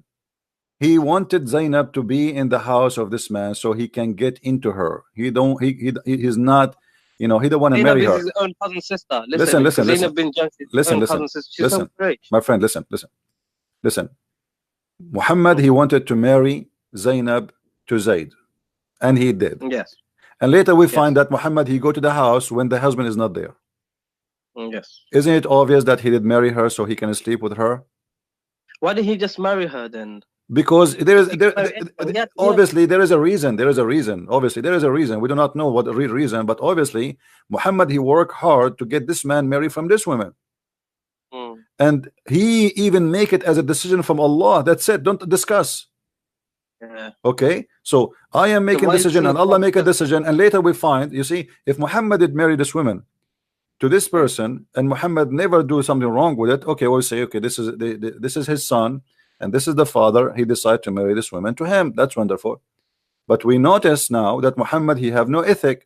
he wanted Zainab to be in the house of this man so he can get into her. He's not, you know, he don't want to marry her. His own cousin sister. Listen. My friend, listen. Muhammad, he wanted to marry Zainab to Zayd, and he did. Yes. And later we find that Muhammad, he go to the house when the husband is not there. Yes. Isn't it obvious that he did marry her so he can sleep with her? Why did he just marry her then? Because obviously there is a reason. Obviously there is a reason. We do not know what the real reason, but obviously Muhammad, he worked hard to get this man married from this woman. And he even make it as a decision from Allah. That's it. Don't discuss. Yeah. Okay, so I am making a decision and Allah make a decision, and later we find, you see, if Muhammad did marry this woman to this person and Muhammad never do something wrong with it, okay, we'll say, okay, this is his son and this is the father, he decided to marry this woman to him. That's wonderful. But we notice now that Muhammad, he have no ethic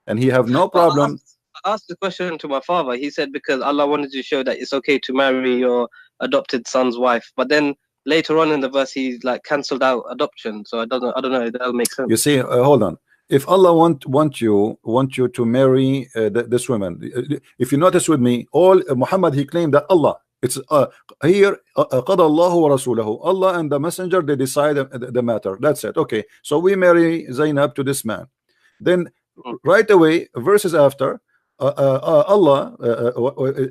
and he have no problem. I asked the question to my father. He said because Allah wanted to show that it's okay to marry your adopted son's wife, but then later on in the verse he like cancelled out adoption. So I don't know if that'll make sense. You see, hold on. If Allah want you to marry this woman, if you notice with me, all Muhammad, he claimed that Allah, it's here قَضَى اللَّهُ وَرَسُولَهُ, Allah and the messenger, they decide the matter. That's it. Okay, so we marry Zainab to this man. Then right away, verses after, Allah,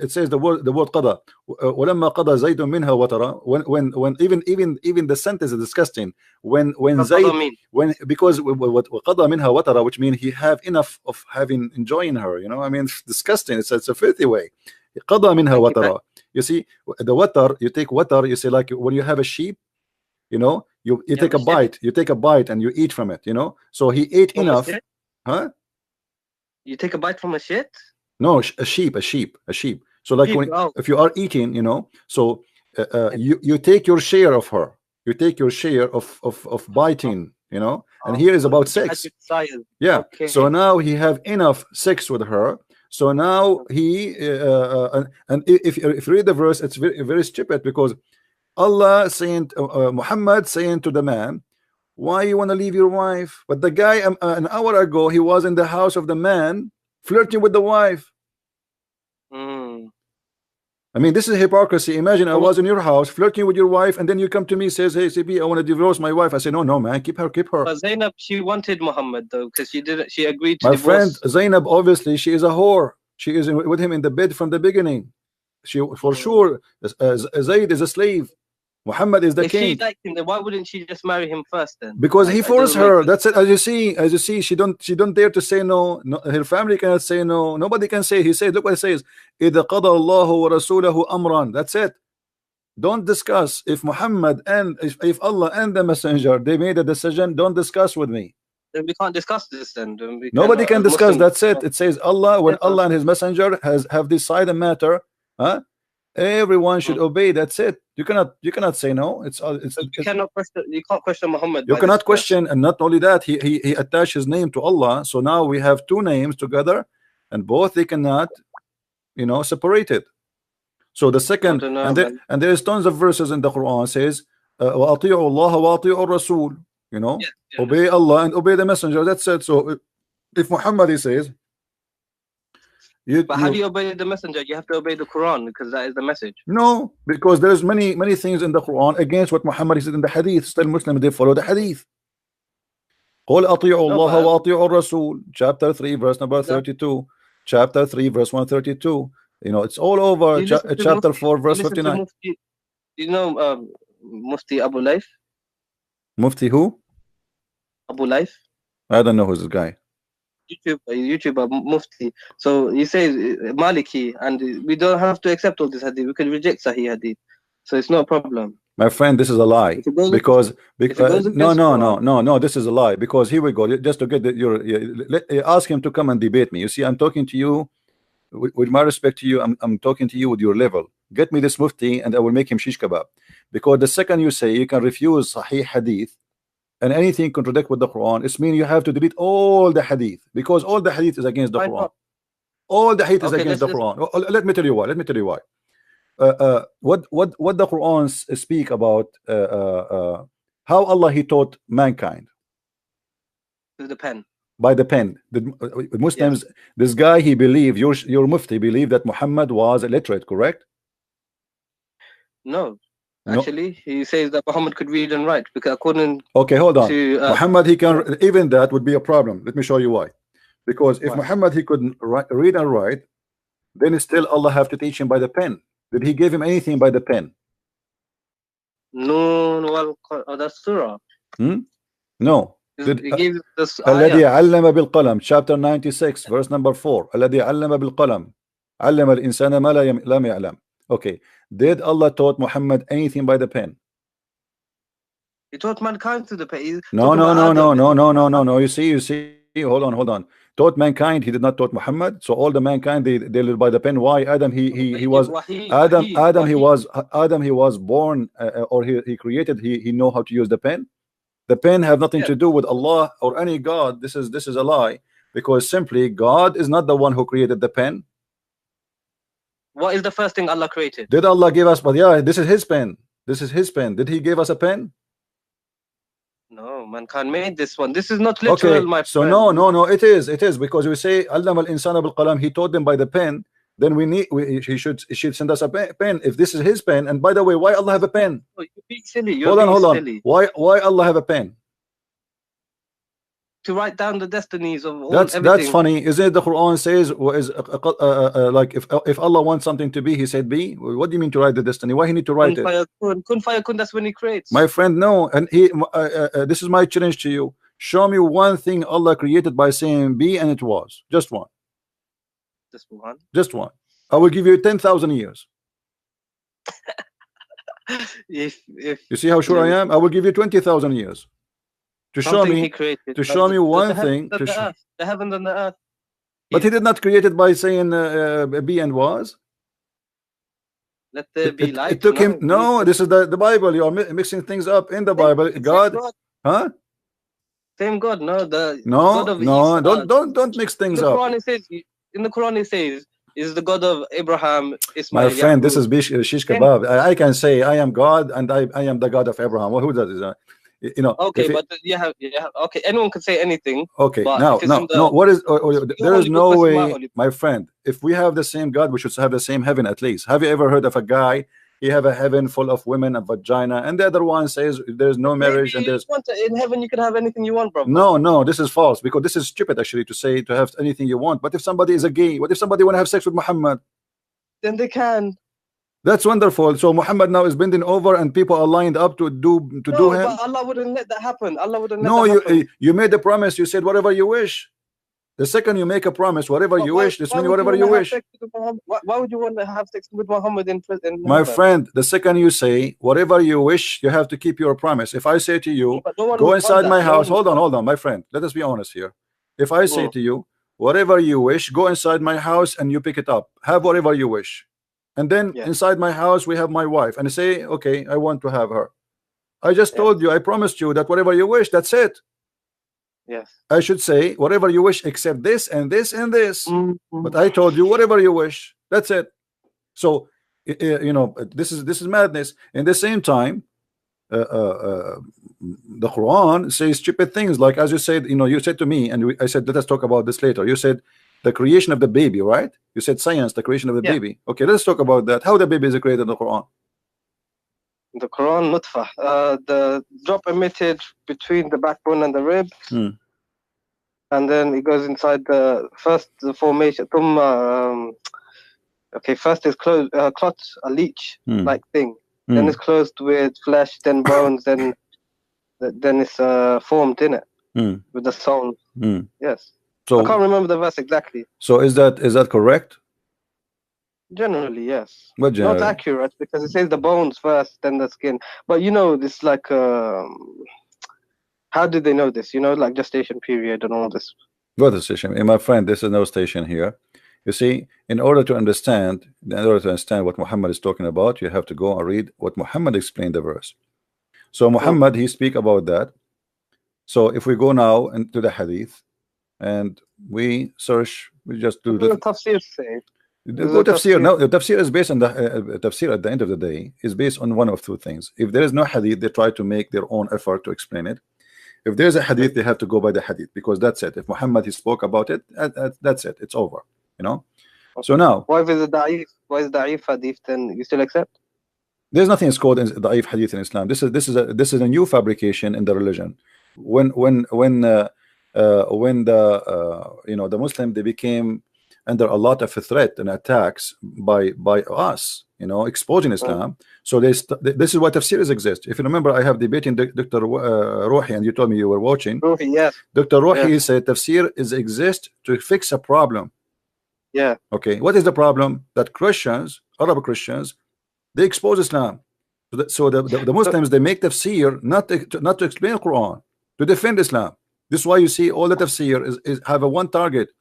it says the word قضى ولما قضى زيد منها وترى, when even the sentence is disgusting, when Zayd, because what قضى منها وترى, which means he have enough of having enjoying her, you know, I mean, it's disgusting. It's a filthy way. قضى منها وترى. You see, the water, you take water, you say, like when you have a sheep, you know, you take a bite and you eat from it, you know. So he ate enough. Huh? You take a bite from a shit? No, a sheep. So like if you are eating, you know, so you take your share of her. You take your share of biting, you know. And here is about sex. Yeah. Okay. So now he have enough sex with her. So now he and if you read the verse, it's very, very stupid, because Allah saying Muhammad saying to the man, why you want to leave your wife? But the guy an hour ago, he was in the house of the man flirting with the wife. I mean, this is hypocrisy. Imagine I was in your house flirting with your wife, and then you come to me, says, hey CP, I want to divorce my wife. I say, no man, keep her. But Zainab, she wanted Muhammad though, because she agreed to my divorce. friend Zainab, obviously she is a whore. She is with him in the bed from the beginning. She for sure Zayd is a slave. Muhammad is the king. If she liked him, then why wouldn't she just marry him first then? Because he forced her. That's it. As you see, she don't dare to say no. Her family cannot say no. Nobody can say. He said, look what it says. إِذَا قَضَى اللَّهُ وَرَسُولَهُ أَمْرًا. That's it. Don't discuss. If Muhammad and if Allah and the messenger, they made a decision, don't discuss with me. Then we can't discuss this then. Nobody can discuss. That's it. It says Allah, when Allah and his messenger have decided a matter, everyone should obey. That's it. You cannot say no. You can't question Muhammad. You cannot question, and not only that, he attached his name to Allah. So now we have two names together, and both they cannot, you know, separate it. So the second, and there is tons of verses in the Quran says وأطيعوا الله وأطيعوا الرسول. You know, obey Allah and obey the messenger. That's it. So if Muhammad, he says, but how do you obey the messenger? You have to obey the Quran, because that is the message. No, because there's many things in the Quran against what Muhammad said in the Hadith. Still Muslims, they follow the Hadith. قل أطيعوا الله وأطيعوا الرسول, chapter 3 verse number 32, chapter 3 verse 132. You know, it's all over. Chapter 4 verse 59. You know Mufti Abu Laif? Mufti who? Abu Laif. I don't know who's this guy. YouTuber Mufti. So he says Maliki, and we don't have to accept all this hadith. We can reject Sahih hadith. So it's no problem. My friend, this is a lie. Because no, this is a lie. Because here we go. Just to get ask him to come and debate me. You see, I'm talking to you with my respect to you. I'm talking to you with your level. Get me this Mufti, and I will make him shish kebab. Because the second you say you can refuse Sahih hadith and anything contradict with the Quran, it means you have to delete all the hadith, because all the hadith is against the Quran. All the hadith is against the Quran. Let me tell you why. What the Quran speak about how Allah he taught mankind? With the pen. By the pen. The Muslims, this guy, he believed, your Mufti believed that Muhammad was illiterate, correct? No. Actually, he says that Muhammad could read and write, because according hold on. to Muhammad, he can, even that would be a problem. Let me show you why. Because if Muhammad, he couldn't read and write, then still Allah have to teach him by the pen. Did he give him anything by the pen? No, that's surah. No. He gave this الذي علم بالقلم, chapter 96 verse number 4. الذي علم بالقلم علم الإنسان ما لم يعلم. Okay, did Allah taught Muhammad anything by the pen? He taught mankind through the pen. No. You see. Hold on. Taught mankind. He did not taught Muhammad. So all the mankind they live by the pen. Why? Adam he was Adam he was born or he created. He know how to use the pen. The pen have nothing to do with Allah or any God. This is a lie, because simply God is not the one who created the pen. What is the first thing Allah created? Did Allah give us? But yeah, this is His pen. Did He give us a pen? No, mankind made this one. This is not literal, my friend. So no, it is because we say Allama al-insana bil qalam. He taught them by the pen. Then he should send us a pen if this is His pen. And by the way, why Allah have a pen? Oh, you're being silly. Hold on. Silly. Why Allah have a pen? To write down the destinies of all everything. That's funny. Isn't it the Quran says like if Allah wants something to be, He said be? What do you mean to write the destiny? Why He need to write it? Kun fayakun, that's when He creates. My friend, no. And this is my challenge to you. Show me one thing Allah created by saying be, and it was just one. Just one. I will give you 10,000 years. if you see how sure I am, I will give you 20,000 years. To show me one thing, the heavens and the earth. But He did not create it by saying be and was. Let there be light. It took him. No, this is the Bible. You are mixing things up in the Bible. God, huh? Same God. No, don't mix things up. In the Quran it says, is the God of Abraham, Ismail. My friend, this is shish kebab. I can say I am God and I am the God of Abraham. Well, who does it? Okay, but okay, anyone can say anything. Okay, no. What is? There is no way, my friend. If we have the same God, we should have the same heaven at least. Have you ever heard of a guy? He have a heaven full of women and vagina, and the other one says there's no marriage and there's. In heaven you can have anything you want, bro. No, this is false, because this is stupid actually to say to have anything you want. But if somebody is a gay, what if somebody want to have sex with Muhammad? Then they can. That's wonderful. So Muhammad now is bending over and people are lined up to do him. But Allah wouldn't let that happen. You made a promise. You said whatever you wish. The second you make a promise, whatever you wish, this means whatever you wish. Why would you want to have sex with Muhammad in prison? My friend, the second you say whatever you wish, you have to keep your promise. If I say to you, go inside my house. Hold on, my friend. Let us be honest here. If I say to you, whatever you wish, go inside my house and you pick it up. Have whatever you wish. And then inside my house we have my wife, and I say, okay, I want to have her. I just told you, I promised you that whatever you wish, that's it. Yes. I should say whatever you wish except this and this and this. But I told you whatever you wish. That's it. So this is madness. In the same time, the Quran says stupid things, like as you said, you said to me, and I said, let us talk about this later. You said the creation of the baby, right? You said science, the creation of the baby. Okay, let's talk about that. How the baby is created in the Quran? The Quran, nutfah, the drop emitted between the backbone and the rib, and then it goes inside the formation. Okay, first is closed, clot, a leech like thing. Then it's closed with flesh, then bones, then it's formed in it with the soul. Yes. So I can't remember the verse exactly. So is that correct? Generally, yes. But generally, not accurate, because it says the bones first, then the skin. But this like how did they know this? Like gestation period and all this. What station? My friend, this is no station here. You see, in order to understand what Muhammad is talking about, you have to go and read what Muhammad explained the verse. So Muhammad, he speak about that. So if we go now into the hadith and we search, we just do the tafsir say. Go tafsir. No, the tafsir is based on the tafsir at the end of the day is based on one of two things. If there is no hadith, they try to make their own effort to explain it. If there's a hadith, they have to go by the hadith, because that's it. If Muhammad he spoke about it, that's it. It's over. So now, why is it da'if? Why is da'if hadith? Then you still accept? There's nothing is called da'if hadith in Islam. This is a new fabrication in the religion. When the the Muslim, they became under a lot of threat and attacks by us, exposing Islam. So this is why tafsirs exist. If you remember, I have debating Dr. Ruhi, and you told me you were watching. Ruhi, yes. Dr. Ruhi said tafsir exist to fix a problem. Yeah. Okay. What is the problem? That Christians, Arab Christians, they expose Islam. So the Muslims, they make tafsir not to explain the Quran, to defend Islam. This is why you see all the tafsir is have a one target,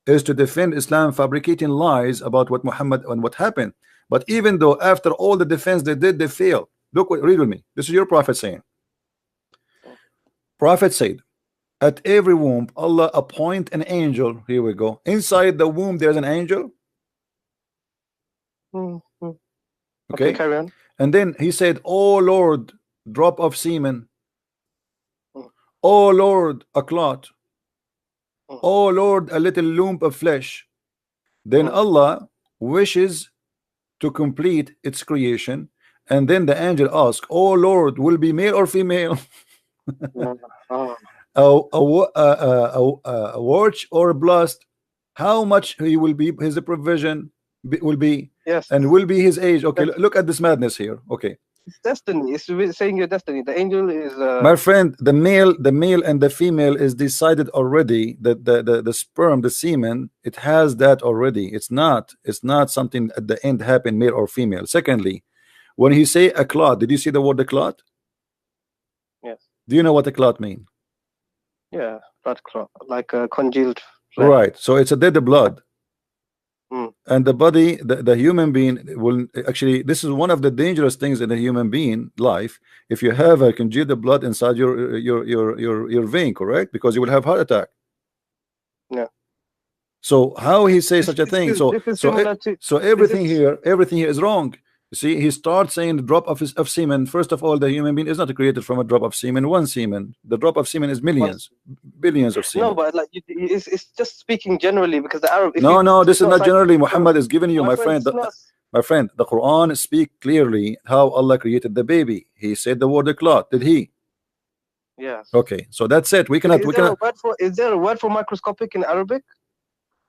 is to defend Islam, fabricating lies about what Muhammad and what happened. But even though after all the defense they did, they failed. Look, read with me. This is your prophet saying. Prophet said, at every womb, Allah appoint an angel. Here we go. Inside the womb, there's an angel. Okay, carry on. And then he said, oh Lord, drop of semen. Oh Lord, a clot. Oh Lord, a little lump of flesh. Then Allah wishes to complete its creation, and then the angel asks, oh Lord, will be male or female? A watch or a blast, how much he will be, his provision will be, yes, and will be his age. Okay, look at this madness here. Okay, it's destiny. It's saying your destiny. The angel is my friend, the male and the female is decided already. That the sperm, the semen, it has that already. It's not something at the end happen, male or female. Secondly, when he say a clot, did you see the word the clot? Yes. Do you know what a clot mean? Yeah, blood clot, like a congealed flesh. Right. So it's a dead blood. And the body, the human being will actually, this is one of the dangerous things in the human being life. If you have a congealed blood inside your vein, correct? Because you will have heart attack. Yeah. So how he says such a thing? So everything here is wrong. You see, he starts saying the drop of semen. First of all, the human being is not created from a drop of semen, one semen. The drop of semen is millions, billions of semen. No, but like it's just speaking generally, because the Arab. No, this is not generally. Muhammad is giving you, my friend. The Quran speak clearly how Allah created the baby. He said the word clot. Did he? Yes. Okay, so that's it. We cannot. Is there a word for microscopic in Arabic?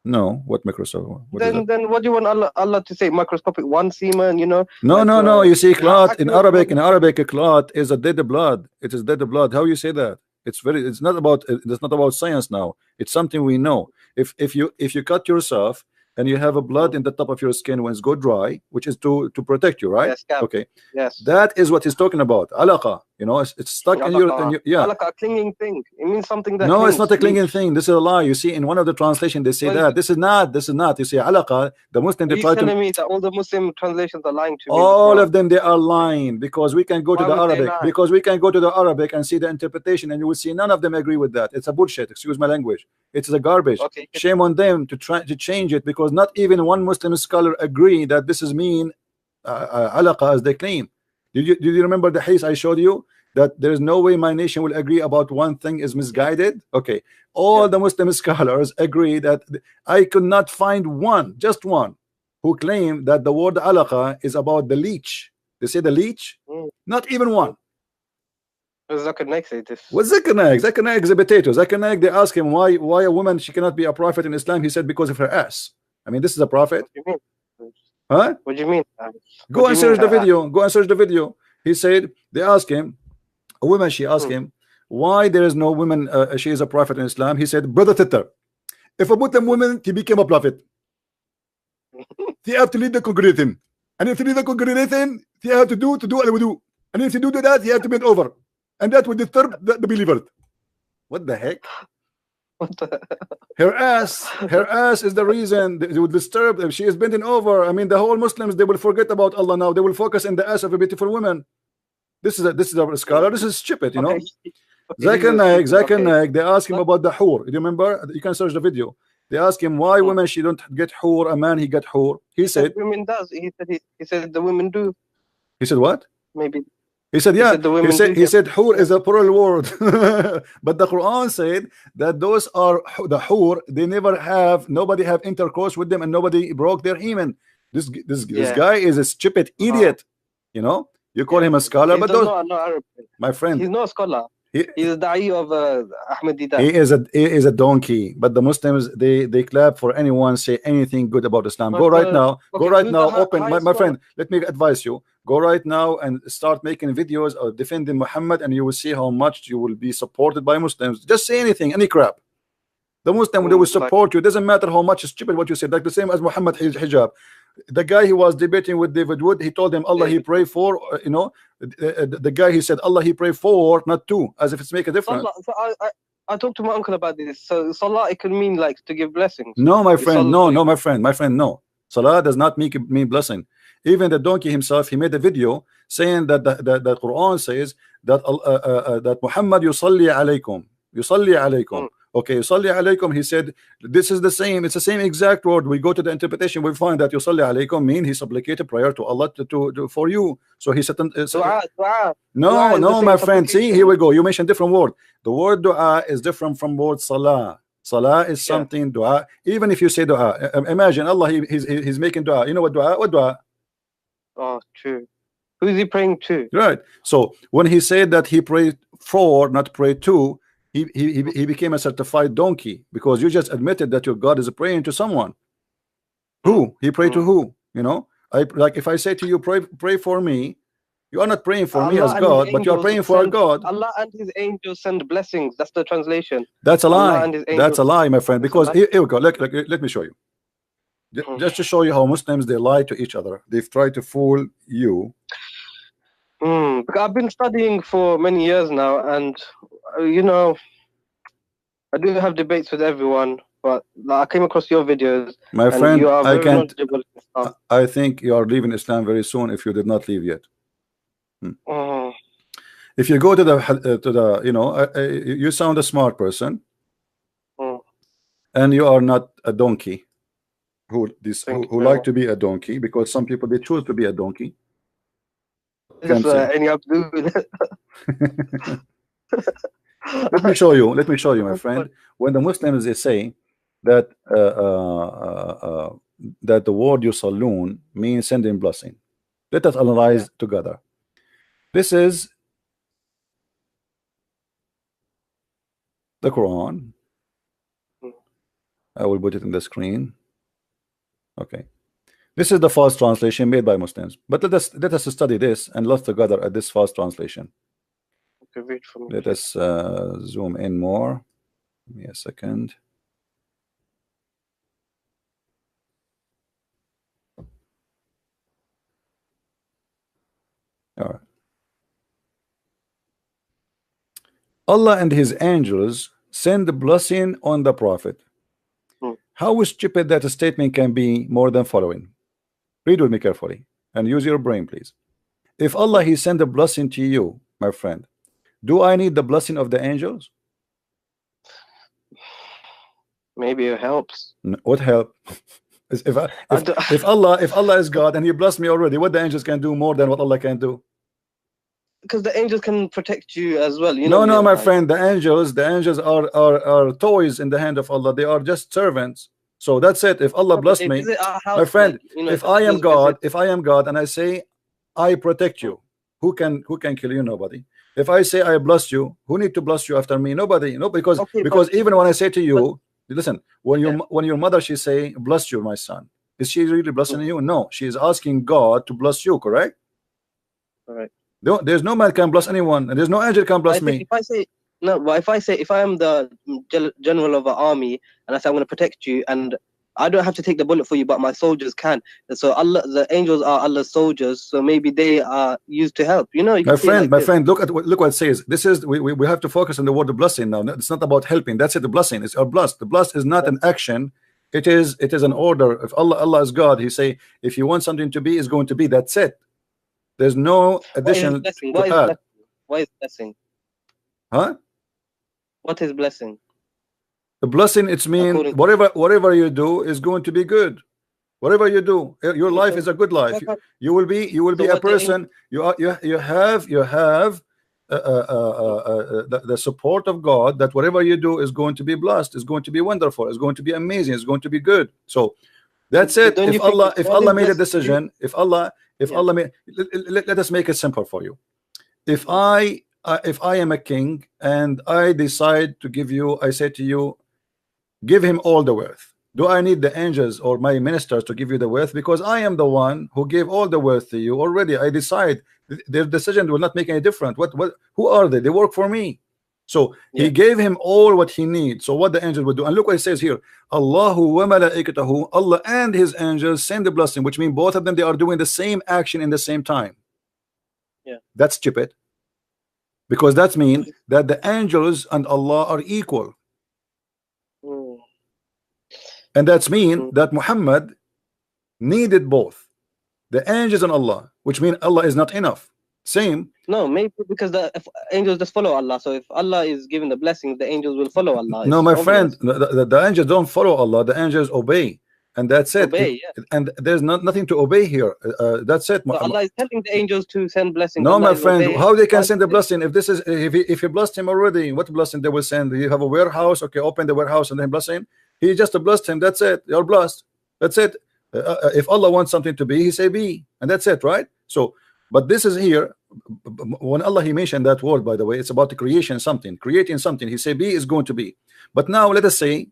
No, what microscopic? Then what do you want Allah to say? Microscopic, one semen, No, no. You see, clot in Arabic. In Arabic, a clot is a dead blood. It is dead blood. How you say that? It's not about science now. It's something we know. If you cut yourself and you have a blood in the top of your skin when it's go dry, which is to protect you, right? Yes, okay. Yes. That is what he's talking about. Alaqa. It's stuck in your yeah. Alaqa, a clinging thing. It means something that. No, it's not a clinging thing. This is a lie. You see, in one of the translations they say that. This is not. You see, alaqa. The Muslim they try to. Telling me that all the Muslim translations are lying to me. All of them they are lying, because we can go to the Arabic. Because we can go to the Arabic and see the interpretation, and you will see none of them agree with that. It's a bullshit. Excuse my language. It's a garbage. Okay. Shame on them to try to change it, because not even one Muslim scholar agree that this is mean alaqa as they claim. Did you remember the hadith I showed you, that there is no way my nation will agree about one thing is misguided? Okay, all the Muslim scholars agree that I could not find one, just one, who claimed that the word alaqa is about the leech. They say the leech, not even one. Zakir Naik said this. What's Zakir Naik? Zakir Naik is a potato. Zakir Naik, they ask him why a woman, she cannot be a prophet in Islam. He said because of her ass. I mean, this is a prophet. What do you mean? Huh? What do you mean? Go and search the video. Go and search the video. He said, they asked him, a woman, she asked him, why there is no woman, she is a prophet in Islam. He said, brother Titter, if a Muslim woman, he became a prophet. They have to lead the congregation. And if you lead the congregation, they have to do al-wudu. And if you do that, he have to bend over. And that would disturb the believer. What the heck? Her ass is the reason they would disturb if she is bending over. I mean, the whole Muslims, they will forget about Allah now. They will focus in the ass of a beautiful woman. This is a scholar. This is stupid, you know. Zakir Naik, they ask him about the hur. You remember? You can search the video. They ask him why women she don't get hur, a man he get hur. He said women does. He said the women do. He said what? Maybe. He said yeah. He said hur is a plural word. But the Quran said that those are the hur. They never have, nobody have intercourse with them, and nobody broke their hymen. This guy is a stupid idiot. You know. You call him a scholar, but those, my friend, he's not a scholar. He's a da'i of Ahmadiyya. He is a donkey. But the Muslims, they clap for anyone say anything good about Islam. Go right now. Go right now. Open, my friend. Let me advise you. Go right now and start making videos of defending Muhammad, and you will see how much you will be supported by Muslims. Just say anything, any crap. The Muslim, they will support you. It doesn't matter how much stupid what you said. Like the same as Muhammad hijab. The guy he was debating with David Wood, he told him Allah he pray for, you know, the guy, he said Allah he pray for, not to, as if it's make a difference. So I talked to my uncle about this. So Salah, it can mean like to give blessings. No, my friend, no, my friend, no. Salah does not mean blessing. Even the donkey himself, he made a video saying that the Quran says that that Muhammad yusalli alaykum. Okay, yusalli alaykum, he said this is the same, it's the same exact word. We go to the interpretation, we find that yusalli alaykum mean he supplicated prayer to Allah to for you. So he said no, my friend, see, here we go, you mentioned different word. The word dua is different from word salah. Salah is something, dua, even if you say dua, imagine Allah, he's making dua. You know what dua? Oh, true. Who's he praying to? Right. So when he said that he prayed for, not pray to, he became a certified donkey, because you just admitted that your God is praying to someone. Who? He prayed to who? You know, like if I say to you, pray for me, you are not praying for me as God, but you are praying for God. Allah and his angels send blessings. That's the translation. That's a lie. That's a lie, my friend, because here we go. Let me show you. Just to show you how Muslims, they lie to each other. They've tried to fool you. Because I've been studying for many years now, and you know, I do have debates with everyone, but I came across your videos. My friend, I can't. I think you are leaving Islam very soon if you did not leave yet. If you go to the you know, you sound a smart person, and you are not a donkey who like to be a donkey, because some people, they choose to be a donkey. Let me show you, my friend. When the Muslims, they say that that the word yusallun means sending blessing, let us analyze together. This is the Quran. I will put it in the screen. Okay, this is the false translation made by Muslims, but let us study this and look together at this false translation. Okay, wait for me. Let us zoom in more. Give me a second. All right. Allah and his angels send the blessing on the Prophet. How stupid that a statement can be more than following. Read with me carefully and use your brain, please. If Allah, he sent a blessing to you, my friend, do I need the blessing of the angels? Maybe it helps. What help? If Allah is God and he blessed me already, what the angels can do more than what Allah can do? because the angels can protect you as well. You No, know, no, yeah, my like, friend, the angels are toys in the hand of Allah. They are just servants. So that's it. If Allah no, but blessed they me, visit our my house, like, friend, you know, if the I am angels visit. God, and I say I protect you, who can kill you? Nobody. If I say I bless you, who need to bless you after me? Nobody. No, because Okay, even when I say to you, listen, when yeah. your mother, she say bless you, my son, is she really blessing Mm. you? No, she is asking God to bless you, correct? Correct. There's no man can bless anyone, and there's no angel can But I bless think me. if I say no, but if I am the general of an army and I say I'm going to protect you, and I don't have to take the bullet for you, but my soldiers can. And so Allah, the angels are Allah's soldiers, so maybe they are used to help. You know, you can see it like My this. friend, look what it says. This is we have to focus on the word blessing now. It's not about helping. That's it. The blessing is our blessed. The blessed is not an action. It is an order. If Allah is God, He say if you want something to be, it's going to be. That's it. There's no What is addition blessing? to What is add. blessing? What is blessing? Huh? What is blessing? The blessing, it's mean According to whatever you do is going to be good. Whatever you do, your life is a good life. You will be so a what the person. You have the support of God, that whatever you do is going to be blessed, is going to be wonderful, is going to be amazing, is going to be good. So that's it. don't you If think Allah God is made a blessing you? decision, if Allah made, let us make it simple for you. If I am a king and I decide to give you, I say to you, give him all the wealth. Do I need the angels or my ministers to give you the wealth? Because I am the one who gave all the wealth to you already. I decide their decision will not make any difference. Who are they? They work for me. So he gave him all what he needs. So what the angel would do, and look what it says here: Allahu wa malaikatahu, Allah and his angels send the blessing, which means both of them, they are doing the same action in the same time. That's stupid, because that means that the angels and Allah are equal. And that's mean that Muhammad needed both the angels and Allah, which means Allah is not enough. Same. No, maybe because the angels just follow Allah. So if Allah is giving the blessings, the angels will follow Allah. No, it's my obvious. friend, the angels don't follow Allah. The angels obey, and that's it. Obey, And there's nothing to obey here. That's it. So Allah is telling the angels to send blessings. No, Allah my is friend, obeying. how they can send the blessing if this is if you blessed him already? What blessing they will send? You have a warehouse, okay, open the warehouse and then blessing. He just blessed him. That's it. You're blessed. That's it. If Allah wants something to be, He say be, and that's it, right? So, but this is here. When Allah He mentioned that word, by the way, it's about the creation, creating something. He say be is going to be. But now let us say,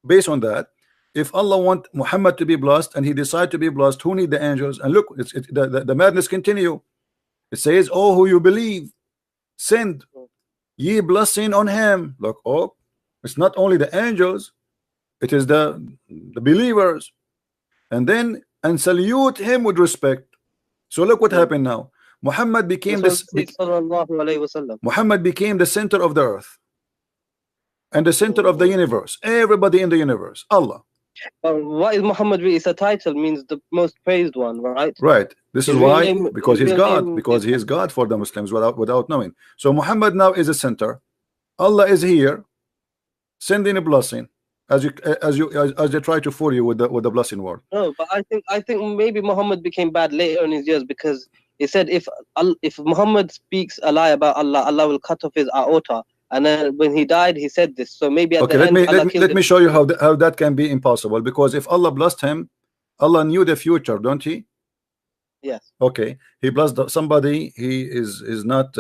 based on that, if Allah want Muhammad to be blessed and he decide to be blessed, who need the angels? And look, the madness continue. It says, oh, who you believe, send ye blessing on him. Look, oh, it's not only the angels, it is the believers. And then and salute him with respect. So look what happened now. Muhammad became Muhammad became the center of the earth and the center of the universe. Everybody in the universe, Allah. What is Muhammad? It's a title, means the most praised one, right? Right. This is why, because he's God, because he is God for the Muslims without knowing. So Muhammad now is a center. Allah is here, sending a blessing. As they try to fool you with the blessing word. No, but I think maybe Muhammad became bad later in his years, because he said if Muhammad speaks a lie about Allah, Allah will cut off his aorta. And then when he died, he said this. So maybe at the end, let me show you how that can be impossible. Because if Allah blessed him, Allah knew the future, don't He? Yes. Okay, He blessed somebody. He is not.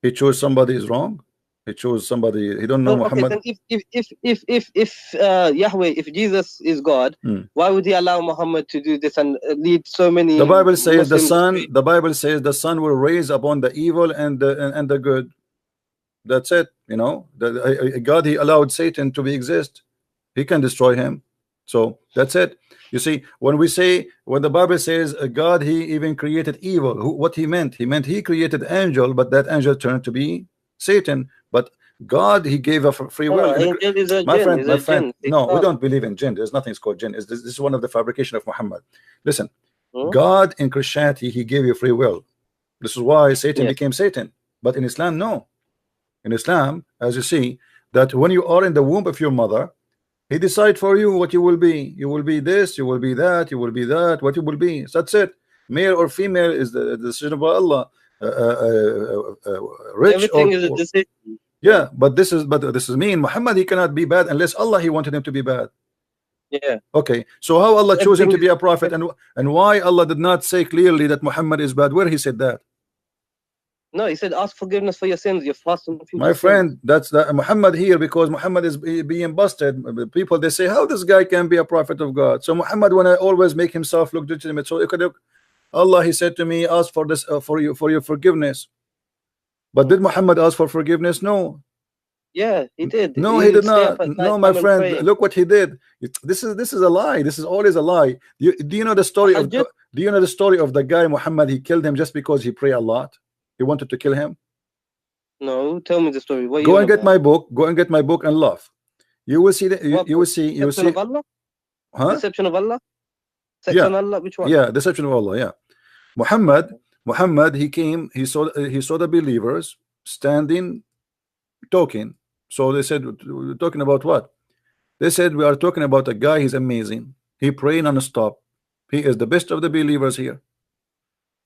He chose somebody is wrong. He chose somebody. He don't know Muhammad. Okay, then if Yahweh, if Jesus is God, why would He allow Muhammad to do this and lead so many? The Bible says Muslims the Bible says the Son will raise upon the evil and the good. That's it. You know, God, He allowed Satan to exist. He can destroy him. So that's it. You see, when the Bible says God, He even created evil. What He meant? He meant He created angel, but that angel turned to be Satan. But God, He gave a free will. My friend, no, we don't believe in jinn. There's nothing called jinn. This is one of the fabrication of Muhammad. Listen, God in Christianity, He gave you free will. This is why Satan became Satan. But in Islam, no. In Islam, as you see, that when you are in the womb of your mother, He decides for you what you will be. You will be this, you will be that, you will be that, what you will be. So that's it. Male or female is the decision of Allah. Rich Everything or is a poor. decision. Yeah, but this is mean Muhammad, he cannot be bad unless Allah he wanted him to be bad. Yeah. Okay, so how Allah chose him to be a prophet, everything and why Allah did not say clearly that Muhammad is bad? Where he said that? No, he said, ask forgiveness for your sins, your past and future My sins. friend, that's Muhammad here, because Muhammad is being busted. People, they say, how this guy can be a prophet of God? So Muhammad wanna always make himself look legitimate. So Allah, he said to me, ask for this for your forgiveness. But did Muhammad ask for forgiveness? No. Yeah, he did. No, he did stay not. up at No, night my time and friend, pray. look what he did. This is a lie. This is always a lie. Do you know the story of Tahajjud? do you know the story of the guy Muhammad? He killed him just because he prayed a lot. He wanted to kill him. No, tell me the story. What Go you and get my book. Go and get my book and laugh. You will see that. You will see. You will Deception see. of Allah? Huh? Deception of Allah? Sex Yeah. on Allah? Which one? Yeah, deception of Allah. Yeah. Muhammad, he came. He saw the believers standing, talking. So they said, we're talking about what? They said, we are talking about a guy. He's amazing. He pray non-stop. He is the best of the believers here.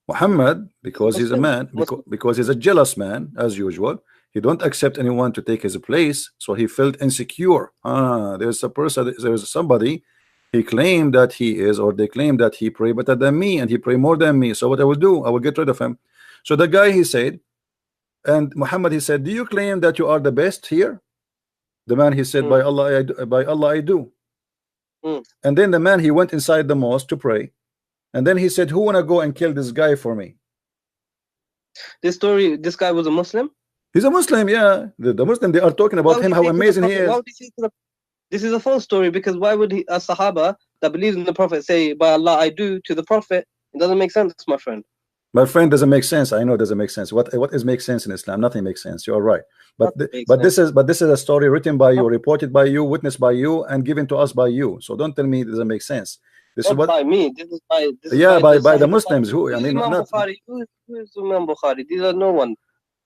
Muhammad, because he's a man, because he's a jealous man, as usual, he don't accept anyone to take his place, so he felt insecure. There's a person, there's somebody, he claimed that he is, or they claim that he pray better than me, and he pray more than me. So what I will do, I will get rid of him. So the guy, he said, and Muhammad, he said, do you claim that you are the best here? The man, he said, by Allah I do. And then the man, he went inside the mosque to pray. And then he said, who wanna go and kill this guy for me? This guy was a Muslim? He's a Muslim, yeah. The Muslim, they are talking about him, how amazing he is. This is a false story, because why would a Sahaba that believes in the Prophet say, by Allah I do, to the Prophet? It doesn't make sense, my friend. My friend, doesn't make sense. I know it doesn't make sense. What is make sense in Islam? Nothing makes sense. You are right. But this is a story written by you, reported by you, witnessed by you, and given to us by you. So don't tell me it doesn't make sense. This Not is what by me. This is by the Muslims. Who I mean, Imam not Bukhari. Who is Imam Bukhari? These are no one.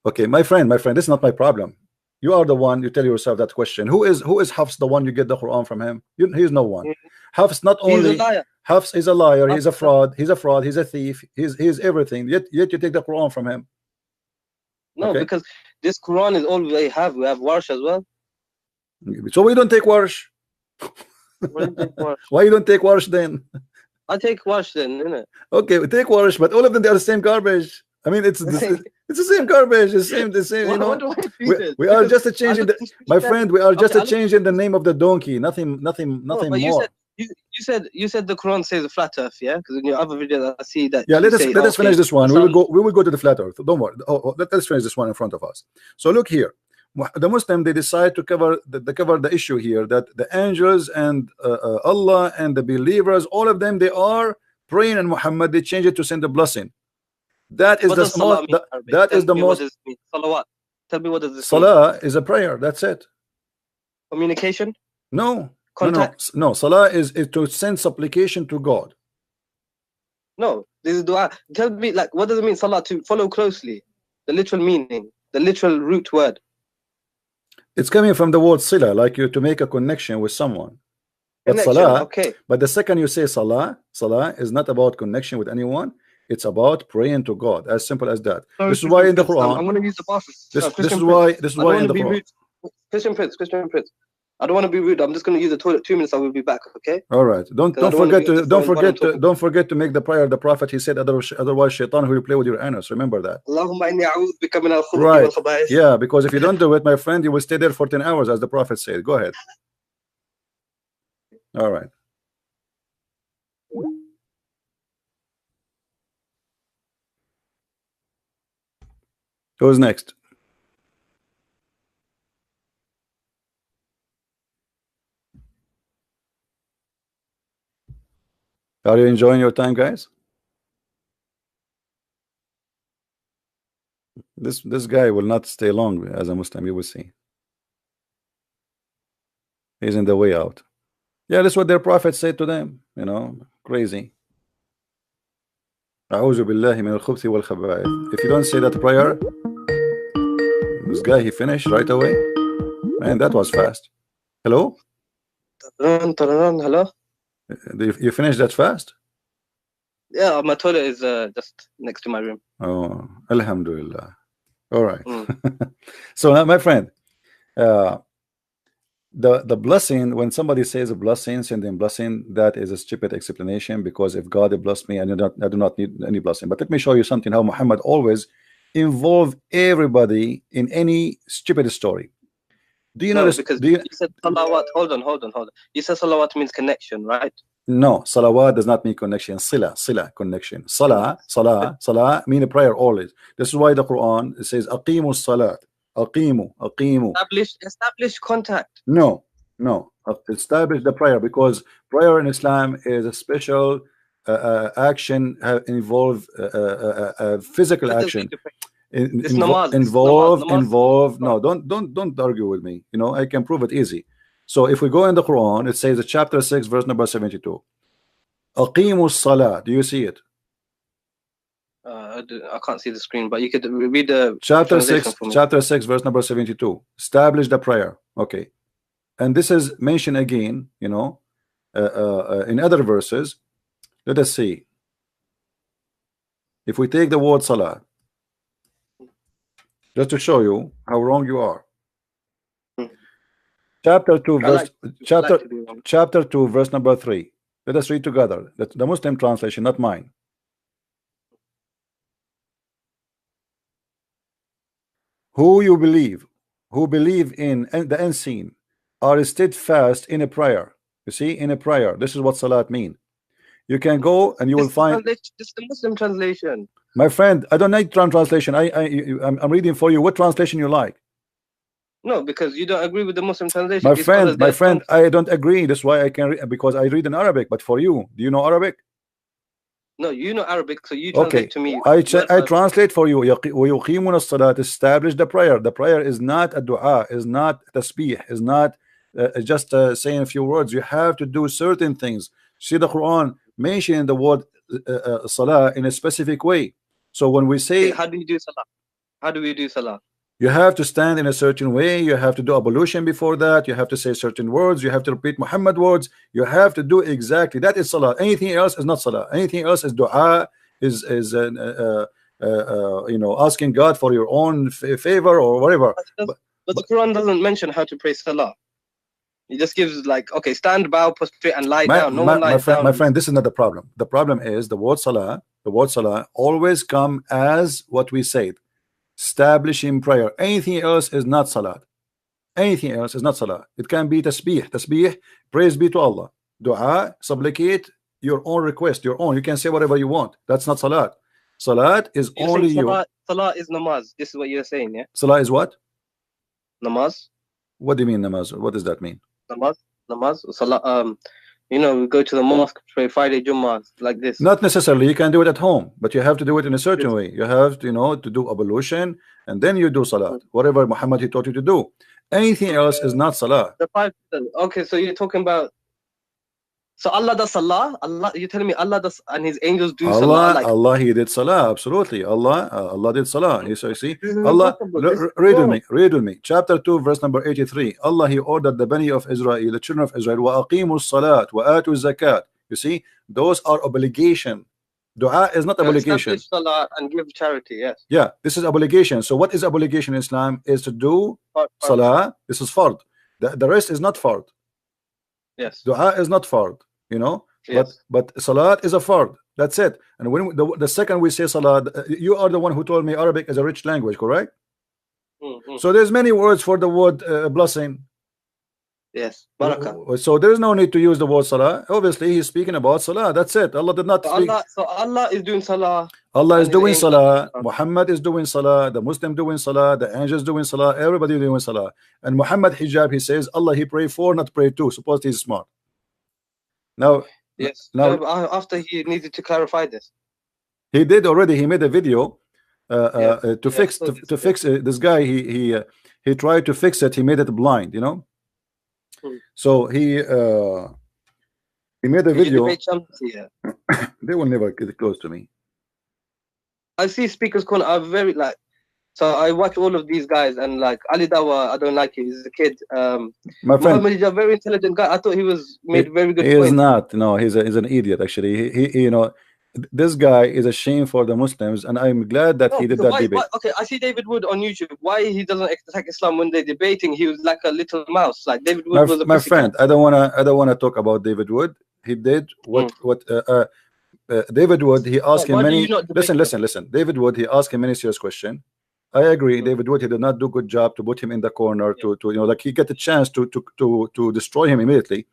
okay, my friend, this is not my problem. You are the one. You tell yourself that question. Who is Hafs, the one you get the Quran from him? He's no one. Hafs not only. He's a liar. Hafs is a liar. He's a fraud. He's a thief. He's everything. Yet you take the Quran from him. No, okay. Because this Quran is all we have. We have Warsh as well. So we don't take Warsh. Why you don't take Warsh then? I take Warsh then, innit? Okay, we take Warsh, but all of them, they are the same garbage. I mean, it's the same garbage. The same. You know, we are just a change in the, my friend. We are just a change in the name of the donkey. Nothing more. You said the Quran says a flat earth, yeah? Because in your other video I see that. Yeah, let us finish this one. We will go to the flat earth. Don't worry. Let's finish this one in front of us. So look here. The Muslim, they decide to cover the issue here, that the angels and Allah and the believers, all of them, they are praying, and Muhammad, they change it to send a blessing. That is the most. Salawat. Tell me, what does this Salah is a prayer. That's it. Communication? No. Contact? No. Salah is to send supplication to God. No, this is dua. Tell me, like, what does it mean, salah? To follow closely. The literal meaning, the literal root word. It's coming from the word sila, like you to make a connection with someone. But salah, okay. But the second you say salah is not about connection with anyone. It's about praying to God. As simple as that. This is why in the Quran. I'm going to use the passes. This is why in the Quran. Christian Prince. I don't want to be rude. I'm just going to use the toilet. 2 minutes. I will be back. Okay. All right. Don't forget to make the prayer. The Prophet, he said, otherwise Shaitan will play with your anus. Remember that. Right. Yeah. Because if you don't do it, my friend, you will stay there for 10 hours, as the Prophet said. Go ahead. All right. Who's next? Are you enjoying your time, guys? This guy will not stay long as a Muslim, you will see. He's in the way out. Yeah, that's what their prophet said to them, you know, crazy. A'udhu billahi min al-khubthi wal khaba'ith. If you don't say that prayer, this guy, he finished right away. Man, that was fast. Hello? Hello? You finished that fast? Yeah, my toilet is just next to my room. Oh, alhamdulillah. All right. So now, my friend, the blessing, when somebody says a blessing, sending blessing, that is a stupid explanation, because if God blessed me, I do not need any blessing. But let me show you something, how Muhammad always involve everybody in any stupid story. Do you No, notice? because Do you? you said salawat. Hold on. You said salawat means connection, right? No, salawat does not mean connection. Sila, connection. Salah mean a prayer always. This is why the Quran says aqimu salat. Aqimu. Establish contact. No. Establish the prayer, because prayer in Islam is a special action, involve physical action. Involve. No, don't argue with me. You know, I can prove it easy. So if we go in the Quran, it says chapter 6 verse number 72. Aqimu salah. Do you see it? I can't see the screen, but you could read the chapter 6 verse number 72. Establish the prayer. Okay. And this is mentioned again, you know, in other verses. Let us see. If we take the word salah, just to show you how wrong you are. Chapter 2 verse chapter 2 verse number 3. Let us read together. That's the Muslim translation, not mine. Who believe in the unseen, are steadfast in a prayer. You see, in a prayer. This is what salat mean. You can go and you will find. This is the Muslim translation. My friend, I don't need translation. I'm reading for you. What translation you like? No, because you don't agree with the Muslim translation. My friend, I don't agree. That's why I can because I read in Arabic. But for you, do you know Arabic? No, you know Arabic, so you translate to me. I translate for you. وَيُقِيمُونَ الصَّلَاةَ. Establish the prayer. The prayer is not a dua, is not tasbih, is not just saying a few words. You have to do certain things. See, the Quran mentioning the word salah in a specific way. So when we say, how do you do salah? How do we do salah? You have to stand in a certain way. You have to do ablution before that. You have to say certain words. You have to repeat Muhammad words. You have to do exactly that is salah. Anything else is not salah. Anything else is dua, is you know, asking God for your own favor or whatever. But the Quran doesn't mention how to pray salah. It just gives like, okay, stand, bow, prostrate, and lie down. No one lies down. My friend, this is not the problem. The problem is the word salah always come as what we said. Establishing prayer. Anything else is not salat. Anything else is not salah. It can be tasbih, praise be to Allah. Dua, supplicate your own request, your own. You can say whatever you want. That's not salat. Salat is only you. Salah is namaz. This is what you're saying, yeah? Salah is what? Namaz. What do you mean namaz? What does that mean? Namaz. Salah. You know, we go to the mosque, pray Friday Jummah, like this. Not necessarily. You can do it at home, but you have to do it in a certain way. You have to, you know, to do ablution, and then you do salat. Whatever Muhammad he taught you to do. Anything else is not salah. Okay, so you're talking about. So Allah does salah. Allah, you're telling me Allah does, and His angels do salah. Like, Allah, He did salah. Absolutely. Allah did salah. You see, Allah. Read with me. Chapter 2, verse number 83. Allah, He ordered the Bani of Israel, the children of Israel, وَأَقِيمُوا الصَّلَاةَ وَآتُوا الزَّكَاةَ. You see, those are obligation. Dua is not obligation. Salah and give charity. Yes. Yeah, this is obligation. So what is obligation in Islam? Is to do salah. This is fard. The rest is not fard. Yes. Dua is not fard. You know, yes. but salat is a fard. That's it. And when the second we say salat, you are the one who told me Arabic is a rich language, correct? So there's many words for the word blessing. Yes, barakah. So there is no need to use the word salah. Obviously, he's speaking about salah. That's it. Allah did not speak. So Allah is doing salah. Allah is doing salah. Muhammad is doing salah. The Muslim doing salah. The angels doing salah. Everybody doing salah. And Muhammad hijab, he says Allah he pray for, not pray to. Suppose he's smart. Now, yes. Now, after he needed to clarify this, he did already. He made a video to fix this guy. He tried to fix it. He made it blind. You know. So he made a video. They will never get close to me. I see Speaker's Corner are very like. So I watch all of these guys and like Ali Dawa, I don't like him. He's a kid. My friend, Muhammad is a very intelligent guy. I thought he was made very good. He is not. No, he's an idiot. Actually, he you know, this guy is a shame for the Muslims, and I'm glad that he did that debate. Okay, I see David Wood on YouTube. Why he doesn't attack Islam when they're debating? He was like a little mouse. Like David Wood was a my friend. I don't wanna talk about David Wood. He did what David Wood. He asked him many. Listen. David Wood. He asked him many serious questions. I agree. David Wood. He did not do good job to put him in the corner. To like he get a chance to destroy him immediately.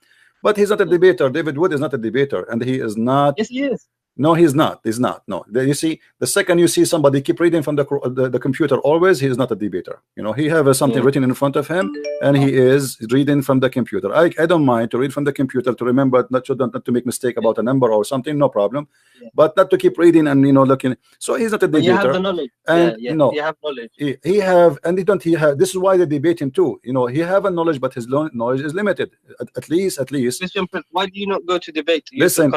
But he's not a debater. David Wood is not a debater, and he is not. Yes, he is. No, he's not. He's not. No, you see, the second you see somebody keep reading from the computer, always, he is not a debater. He have something written in front of him, and he is reading from the computer. I don't mind to read from the computer to remember not to make mistake about a number or something, no problem. But not to keep reading and looking. So he's not a debater. You have the knowledge. And you have knowledge. He have, and he don't. He have. This is why they debate him too. He have a knowledge, but his knowledge is limited. At least. Christian Prince, why do you not go to debate? Listen.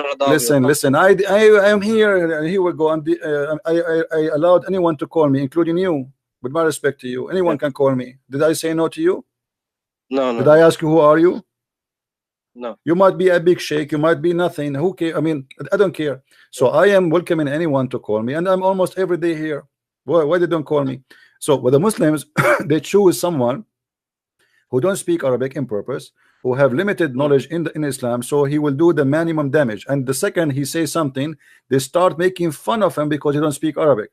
I am here, and here we go. I allowed anyone to call me, including you. With my respect to you, anyone can call me. Did I say no to you? No. Did I ask you who are you? No. You might be a big sheikh. You might be nothing. Who care? I mean, I don't care. So I am welcoming anyone to call me, and I'm almost every day here. Why they don't call me? So with the Muslims, they choose someone who don't speak Arabic in purpose, who have limited knowledge in Islam, so he will do the minimum damage. And the second he says something, they start making fun of him because he don't speak Arabic.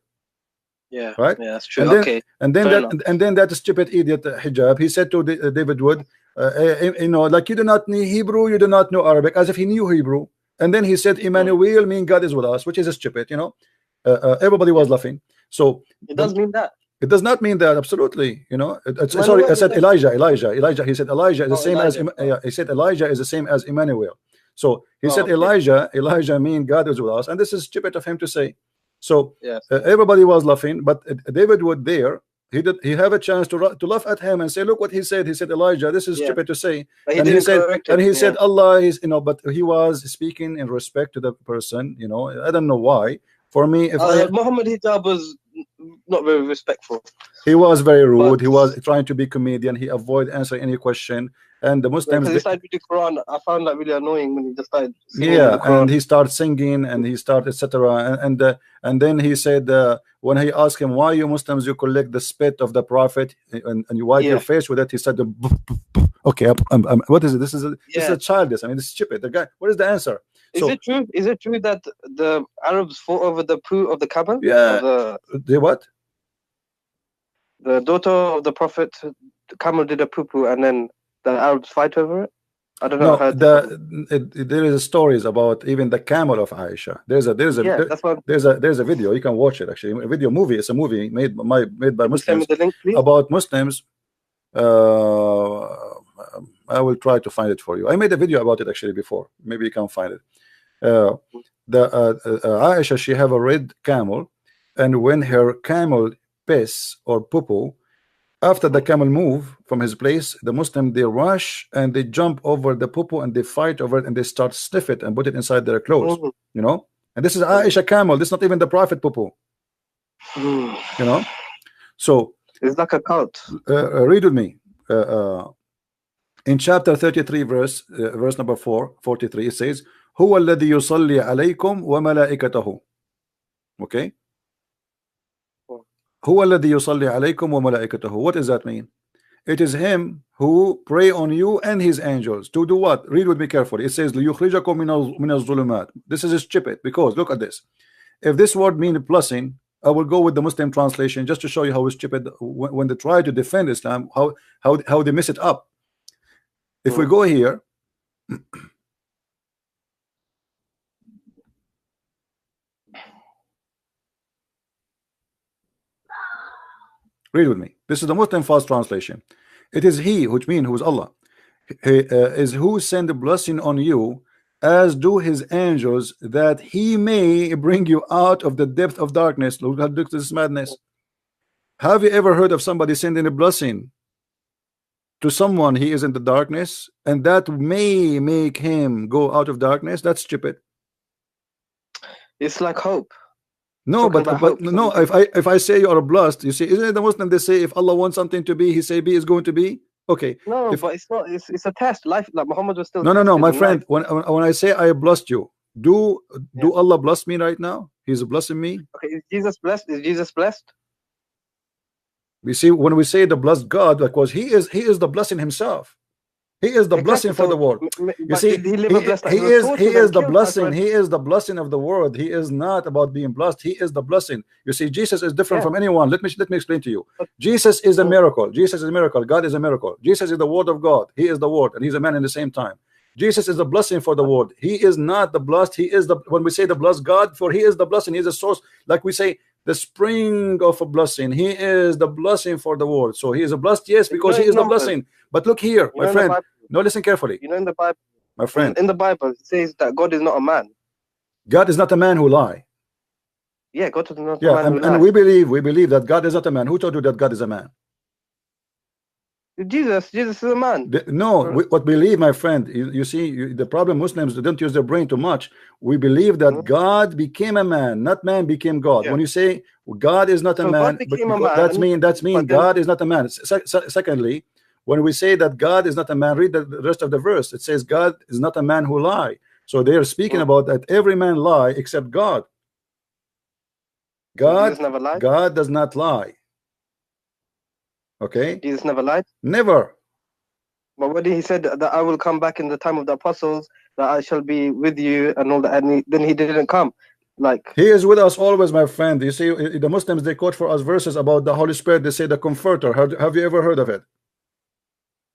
Yeah, right. Yeah, that's true. And then that stupid idiot Hijab, he said to David Wood, like, you do not know Hebrew, you do not know Arabic, as if he knew Hebrew. And then he said, Emmanuel mean God is with us, which is stupid. Everybody was laughing. So it does mean that. It does not mean that, absolutely. Sorry, I said Elijah. He said Elijah is the same as he said Elijah is the same as Emmanuel. So he said Elijah mean God is with us, and this is stupid of him to say. So everybody was laughing, but David Wood there, he have a chance to laugh at him and say, look what he said. He said Elijah, this is stupid to say. And he said Allah is, but he was speaking in respect to the person. I don't know why. For me, if Muhammad Hijab was not very respectful. He was very rude. He was trying to be comedian. He avoided answering any question. And the Muslims, he started reading Quran. I found that really annoying when he just started singing. And he started singing, and he started etc. And then he said, when he asked him, why you Muslims you collect the spit of the Prophet and you wipe your face with it, he said, okay, what is it? This is a childish. I mean, this is stupid. The guy. What is the answer? Is it true? Is it true that the Arabs fought over the poo of the camel? Yeah. The what? The daughter of the Prophet, the camel did a poo, and then the Arabs fight over it. I don't know. There is stories about even the camel of Aisha. There's a video. You can watch it actually. A video movie. It's a movie made by Muslims about Muslims. I will try to find it for you. I made a video about it actually before. Maybe you can find it. Aisha, she have a red camel, and when her camel piss or poo, after the camel move from his place, the Muslim, they rush and they jump over the poo and they fight over it, and they start sniff it and put it inside their clothes. And this is Aisha camel. This is not even the Prophet poo. So it's like a cult. Read with me. In chapter 33, verse number 43, it says, هو الذي يصلي عليكم وملائكته. Okay. هو الذي يصلي عليكم وملائكته. What does that mean? It is him who pray on you and his angels. To do what? Read with me carefully. It says ليخرجكم من الظلمات. This is stupid, because look at this. If this word means blessing, I will go with the Muslim translation just to show you how stupid when they try to defend Islam, how they mess it up. If we go here, read with me. This is the Muslim fast translation. It is he, which means who's Allah, is who send a blessing on you, as do his angels, that he may bring you out of the depth of darkness. Look at this madness. Have you ever heard of somebody sending a blessing to someone he is in the darkness, and that may make him go out of darkness? That's stupid. It's like hope. No, but no. If I say you are blessed, you see, isn't it the Muslim? They say if Allah wants something to be, He say be is going to be. Okay. No, but it's not. It's a test. Life, like Muhammad was still. No, my friend. When I say I blessed you, Do Allah bless me right now? He's blessing me. Okay, is Jesus blessed? Is Jesus blessed? We see when we say the blessed God, because he is the blessing himself. He is the blessing for the world. You see, he is the blessing. He is the blessing of the world. He is not about being blessed. He is the blessing. You see, Jesus is different from anyone. Let me explain to you. Jesus is a miracle. Jesus is a miracle. God is a miracle. Jesus is the word of God. He is the word, and he's a man in the same time. Jesus is the blessing for the world. He is not the blessed. He is the, when we say the blessed God, for he is the blessing. He is the source. Like we say, the spring of a blessing. He is the blessing for the world. So he is a blessed, yes, because he is the blessing. But look here, my friend. No, listen carefully. You know, in the Bible, my friend, in the Bible, it says that God is not a man. God is not a man who lie. Yeah, God is not a man who lie. And we believe that God is not a man. Who told you that God is a man? Jesus is a man. What we believe, my friend, you see, the problem, Muslims don't use their brain too much. We believe that God became a man, not man became God. When you say God is not a man, that's mean God is not a man. Secondly, when we say that God is not a man, read the rest of the verse. It says God is not a man who lie. So they are speaking about that every man lie except God. God does not lie. Okay, Jesus never lied. Never. But when he said that I will come back in the time of the apostles, that I shall be with you and all that, and then he didn't come. Like, he is with us always, my friend. You see, the Muslims, they quote for us verses about the Holy Spirit. They say the Comforter. Have you ever heard of it?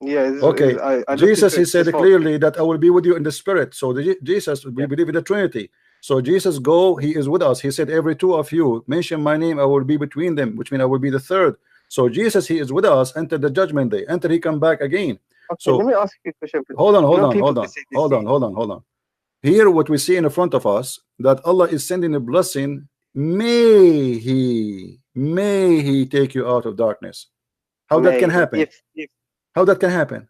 Yeah. Okay. I Jesus, he said clearly that I will be with you in the Spirit. So Jesus, we believe in the Trinity. So Jesus go, he is with us. He said, every two of you mention my name, I will be between them, which means I will be the third. So Jesus, he is with us. Enter the judgment day. Enter, he come back again. Okay, so let me ask you a question. Hold on. Here, what we see in the front of us, that Allah is sending a blessing. May he take you out of darkness. How that can happen? How that can happen?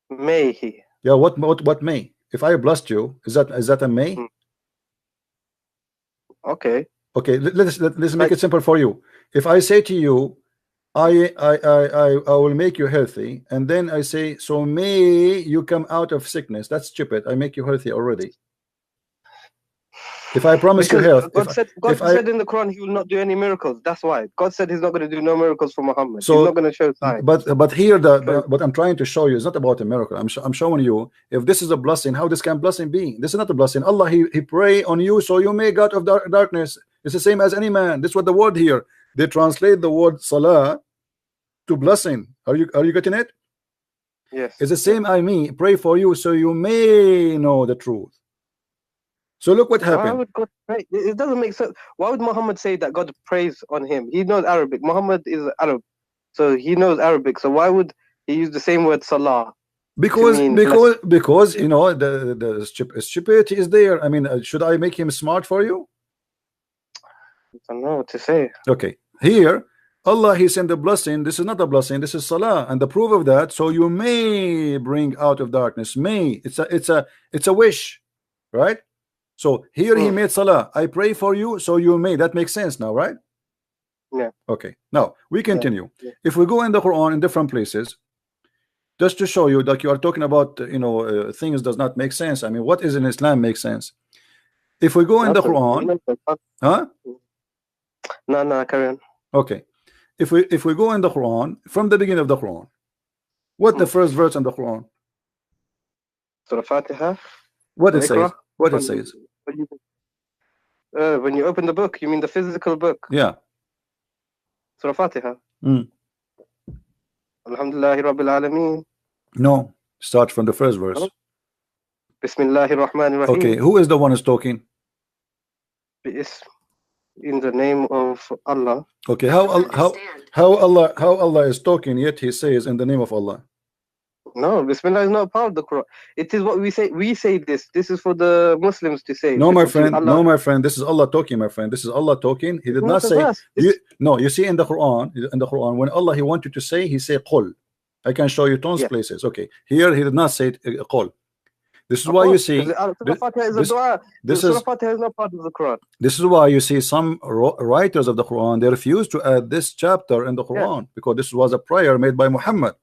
May he? Yeah. What may? If I blessed you, is that a may? Okay. Okay. Let's make it simple for you. If I say to you, I will make you healthy, and then I say, so may you come out of sickness. That's stupid. I make you healthy already. If I promise you health, God said in the Quran he will not do any miracles. That's why God said he's not going to do no miracles for Muhammad. So, he's not going to show signs. But here what I'm trying to show you is not about a miracle. I'm showing you, if this is a blessing, how this can blessing be? This is not a blessing. Allah, he pray on you, so you may go out of darkness. It's the same as any man. This is what the word here, they translate the word salah to blessing. Are you getting it? Yes. It's the same. I mean, pray for you so you may know the truth. So look what happened. Why would God pray? It doesn't make sense. Why would Muhammad say that God prays on him? He knows Arabic. Muhammad is Arab, so he knows Arabic. So why would he use the same word salah? Because you know, the stupidity is there. I mean, should I make him smart for you? I don't know what to say. Okay, here Allah, he sent a blessing. This is not a blessing, this is salah, and the proof of that, so you may bring out of darkness. May, it's a wish, right? So here he made salah. I pray for you, so you may. That makes sense now, right? Yeah. Okay. Now we continue. Yeah. If we go in the Quran in different places, just to show you that you are talking about, things does not make sense. I mean, what is in Islam makes sense? If we go in the Quran, huh? No, carry on. Okay. If we go in the Quran from the beginning of the Quran, what the first verse in the Quran? Surah Fatiha. What it says? What it says? When you open the book, you mean the physical book? Yeah. Surah Fatiha. Alhamdulillahi Rabbil Alameen. No, start from the first verse. Bismillahir Rahmanir Rahim. Okay, who is the one who's talking? In the name of Allah. Okay, how Allah is talking, yet he says in the name of Allah. No, Bismillah is not part of the Quran. It is what we say. We say this. This is for the Muslims to say. No, my friend. No, my friend. This is Allah talking, my friend. This is Allah talking. He did not say. No, you see in the Quran, when Allah he wanted to say, he say qul. I can show you tons places. Okay, here he did not say qul. This is why you see. This is not part of the Quran. This is why you see some writers of the Quran, they refuse to add this chapter in the Quran because this was a prayer made by Muhammad.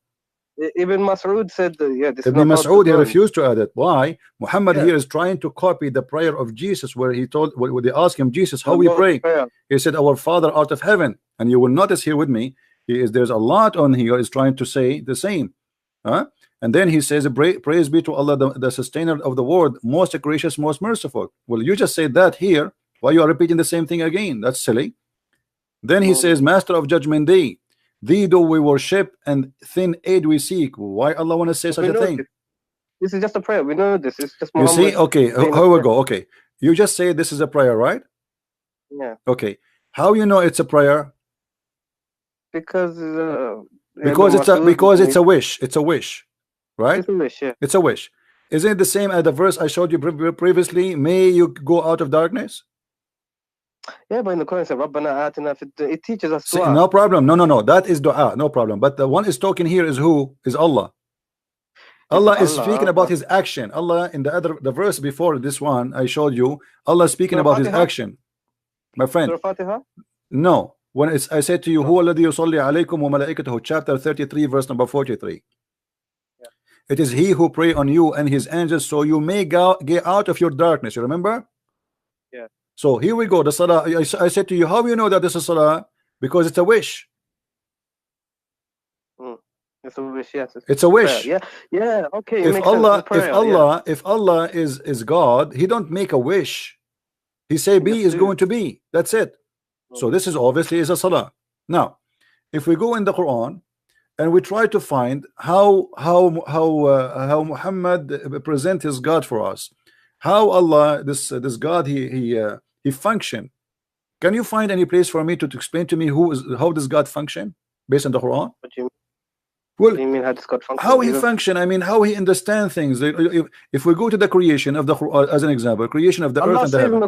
Ibn Mas'ud said that, yeah, this Ibn is not Mas'ud, he Quran. refused to add it. Why? Muhammad Yeah. here is trying to copy the prayer of Jesus, where he told, when they asked him, Jesus, how we pray? Prayer. He said, our Father art of heaven. And you will notice here with me, there's a lot on here is trying to say the same. And then he says, praise be to Allah, the sustainer of the world, most gracious, most merciful. Well, you just said that here. Why you are repeating the same thing again? That's silly. Then he says, master of judgment day, thee do we worship and thin aid we seek. Why Allah want to say such a thing? This is just a prayer. We know this. It's just you Muhammad. See, okay, how we go? Okay, you just say this is a prayer, right? Yeah. Okay, how you know it's a prayer? Because it's a wish. It's a wish, right? It's a wish, yeah. It's a wish. Isn't it the same as the verse I showed you previously? May you go out of darkness. Yeah, but in the Quran it says, Rabbana atina it teaches us dua. No problem. No. That is dua. No problem. But the one is talking here is who? Is Allah. Allah is speaking about his action. Allah in the verse before this one I showed you, Allah is speaking about his action. My friend. No. When I said to you, Huwa alladhi yusalli alaykum wa malaikatahu, chapter 33, verse number 43. Yeah. It is he who pray on you and his angels, so you may get out of your darkness. You remember? Yeah. So here we go. The salah. I said to you, how do you know that this is salah? Because it's a wish. It's a wish. Yes. It's a wish. Yeah. Yeah. Okay. If Allah is God, He don't make a wish. He say be is going to be. That's it. So this is obviously is a salah. Now, if we go in the Quran and we try to find how Muhammad present his God for us, how Allah this God he function. Can you find any place for me to explain to me how does God function based on the Quran? What do you mean? Well, what do you mean how does God function? How he function? I mean, how he understand things. If we go to the creation of the Quran as an example, creation of the Allah earth and the heaven.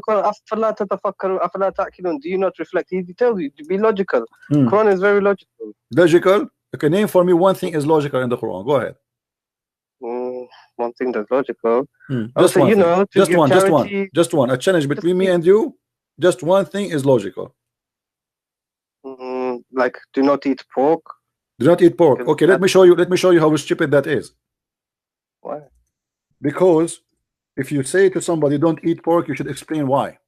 Do you not reflect? He tells you to be logical. Quran is very logical. Logical? Okay, name for me one thing is logical in the Quran. Go ahead. One thing that's logical. Just one. Just one. A challenge between me and you. Just one thing is logical. Like do not eat pork. Do not eat pork. Okay, let me show you how stupid that is. Why? Because if you say to somebody don't eat pork, you should explain why.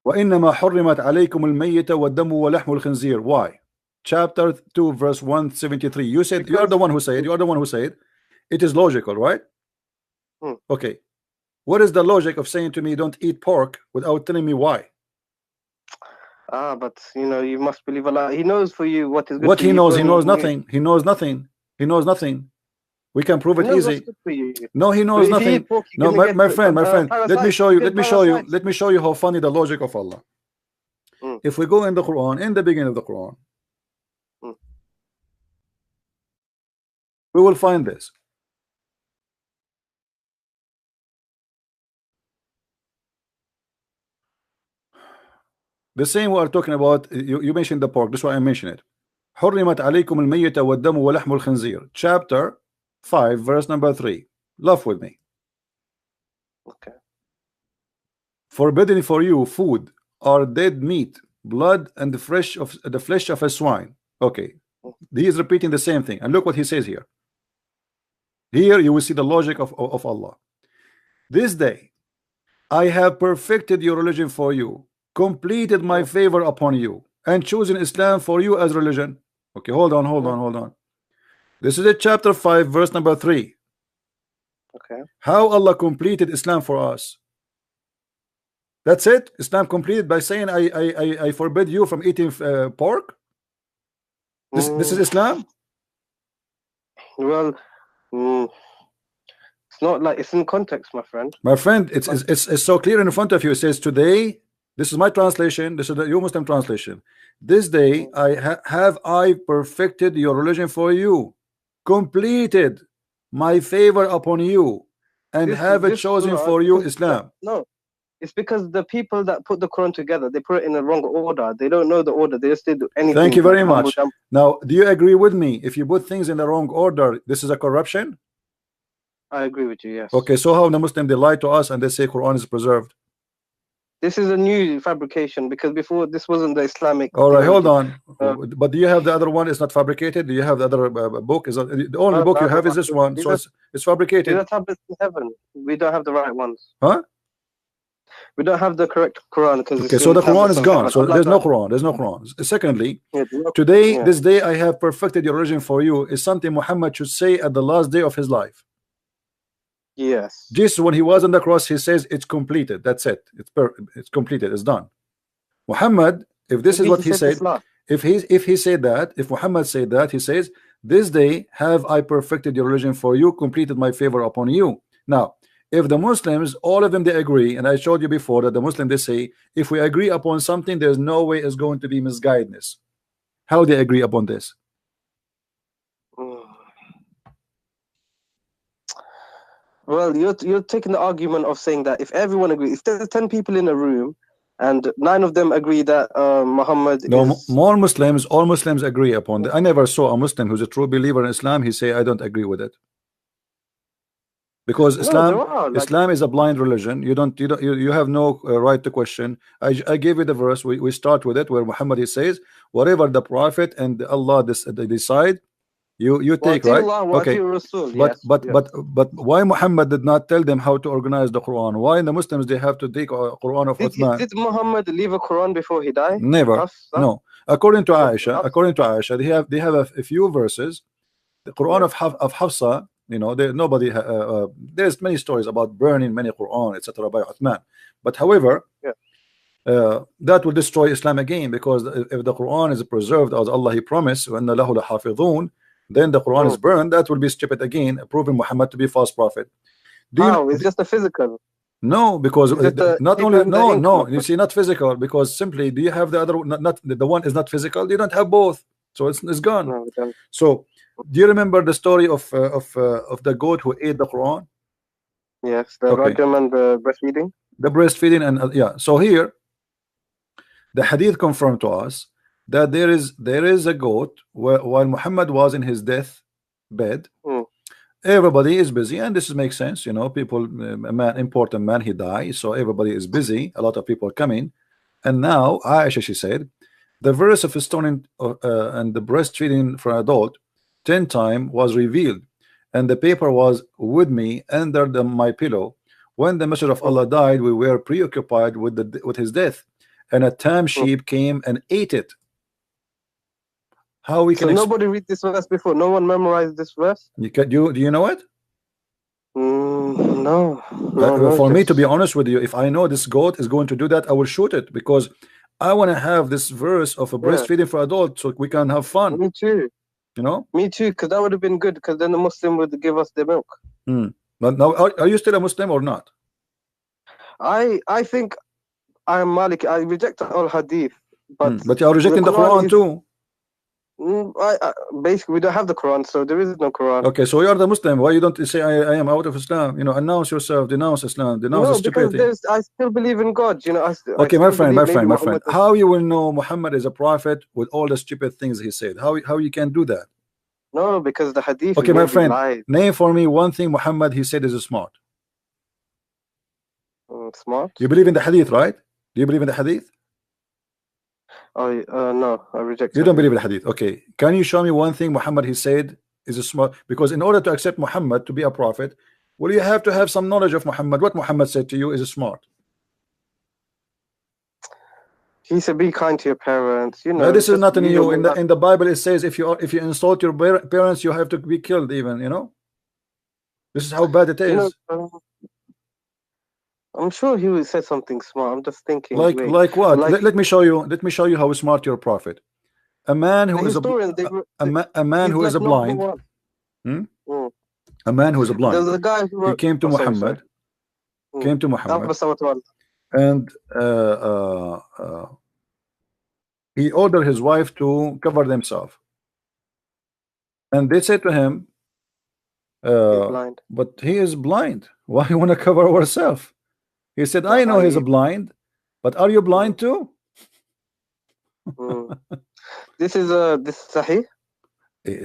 وَإِنَّمَا حُرِّمَتْ عَلَيْكُمُ الْمَيِّتَ وَالدَّمُ وَلَحْمُ الْخِنْزِيرِ. Why? Chapter 2 verse 173. You said you are the one who said it is logical, right? Okay. What is the logic of saying to me don't eat pork without telling me why? But you must believe Allah. He knows for you what is good. What he knows? He knows nothing. He knows nothing. He knows nothing. We can prove it easy. No, he knows nothing. No, my friend. Let me show you how funny the logic of Allah. If we go in the Quran, in the beginning of the Quran, we will find this. The same we are talking about. You mentioned the pork. That's why I mentioned it. حرمت عليكم الميتة والدم ولحم الخنزير. Chapter 5 verse number 3. Laugh with me. Okay. Forbidden for you food are dead meat, blood, and the flesh of a swine. Okay. He is repeating the same thing. And look what he says here. Here you will see the logic of Allah. This day I have perfected your religion for you, completed my favor upon you, and chosen Islam for you as religion. Okay, hold on. This is a chapter 5 verse number 3. Okay. How Allah completed Islam for us. That's it. Islam completed by saying I forbid you from eating pork. This is Islam. Well, it's not like it's in context, my friend. My friend, it's so clear in front of you. It says today. This is my translation. This is the Muslim translation. This day I perfected your religion for you, completed my favor upon you, and have it chosen for you Islam. No, it's because the people that put the Quran together, they put it in the wrong order. They don't know the order. They just did anything. Thank you very much. Now, do you agree with me? If you put things in the wrong order, this is a corruption. I agree with you. Yes. Okay, so how the Muslim they lie to us and they say Quran is preserved? This is a new fabrication because before this wasn't the Islamic. All right, hold on. But do you have the other one? It's not fabricated. Do you have the other book? Is the only book you have is this one? So it's fabricated. We don't have this in heaven. We don't have the right ones. Huh? We don't have the correct Quran because okay. So the Quran is gone. So there's no Quran. There's no Quran. Secondly, today, this day I have perfected your religion for you is something Muhammad should say at the last day of his life. Yes. Jesus, when he was on the cross, he says it's completed. That's it. It's completed. It's done. Muhammad, if this is what he said, if he said that, if Muhammad said that, he says, this day have I perfected your religion for you, completed my favor upon you. Now, if the Muslims, all of them, they agree, and I showed you before that the Muslim, they say, if we agree upon something, there's no way it's going to be misguidedness. How they agree upon this? Well, you're taking the argument of saying that if everyone agrees, if there's 10 people in a room and 9 of them agree that Muhammad is... more Muslims, all Muslims agree upon that. I never saw a Muslim who's a true believer in Islam, he say, I don't agree with it. Because Islam is a blind religion. You have no right to question. I gave you the verse. We start with it where Muhammad he says, whatever the Prophet and Allah they decide, you take, right? Okay. But why Muhammad did not tell them how to organize the Quran? Why the Muslims they have to take a Quran of Uthman? Did Muhammad leave a Quran before he died? Never. No. According to Aisha, they have a few verses. The Quran of Hafsa. You know, there's many stories about burning many Quran, etc. by Uthman. But however, that will destroy Islam again, because if the Quran is preserved as Allah He promised, وَأَنَّ لَهُ لَحَافِظُونَ, then the Quran is burned. That will be stupid again, proving Muhammad to be a false prophet. It's just a physical. No, because not only no. You see, not physical, because simply, do you have the other? Not the one is not physical. You don't have both, so it's gone. No, so. Do you remember the story of the goat who ate the Quran? Yes, the rajam and the breastfeeding. The breastfeeding and yeah. So here, the hadith confirmed to us that there is a goat while Muhammad was in his death bed. Everybody is busy, and this makes sense. You know, people, important man, he dies, so everybody is busy. A lot of people coming, and now Aisha, she said, the verse of stoning and the breastfeeding for an adult 10 times was revealed, and the paper was with me under my pillow. When the Messenger of Allah died, we were preoccupied with his death, and a tam sheep came and ate it. How we can? So nobody read this verse before. No one memorized this verse. Do you know it? No. For me, to be honest with you, if I know this goat is going to do that, I will shoot it, because I want to have this verse of a breastfeeding for adults so we can have fun. Me too. You know? Me too, because that would have been good, because then the Muslim would give us the milk. But now, are you still a Muslim or not? I think I am Malik. I reject all hadith. But you are rejecting the Quran too. Basically, we don't have the Quran, so there is no Quran. Okay, so you are the Muslim. Why you don't say I am out of Islam? You know, announce yourself, denounce Islam, denounce stupidity. Because I still believe in God. You know. Okay, my friend. How you will know Muhammad is a prophet with all the stupid things he said? How you can do that? No, because the hadith. Okay, my friend. Name for me one thing Muhammad he said is smart. Smart. You believe in the hadith, right? Do you believe in the hadith? No, I reject it. You don't believe in the hadith. Okay, can you show me one thing Muhammad he said is a smart? Because in order to accept Muhammad to be a prophet, well, you have to have some knowledge of Muhammad. What Muhammad said to you is smart. He said, "Be kind to your parents." You know, no, this is not new. In the Bible, it says if you insult your parents, you have to be killed. Even this is how bad it is. I'm sure he would say something smart. I'm just thinking. Like what? Let me show you. Let me show you how smart your prophet. A man who is a man who is a blind. A man who is a blind. There's a guy who wrote, he came to Muhammad. Came to Muhammad. And he ordered his wife to cover themselves. And they said to him, but he is blind. Why you want to cover ourselves? He said, I know he's blind, but are you blind too? This is Sahih?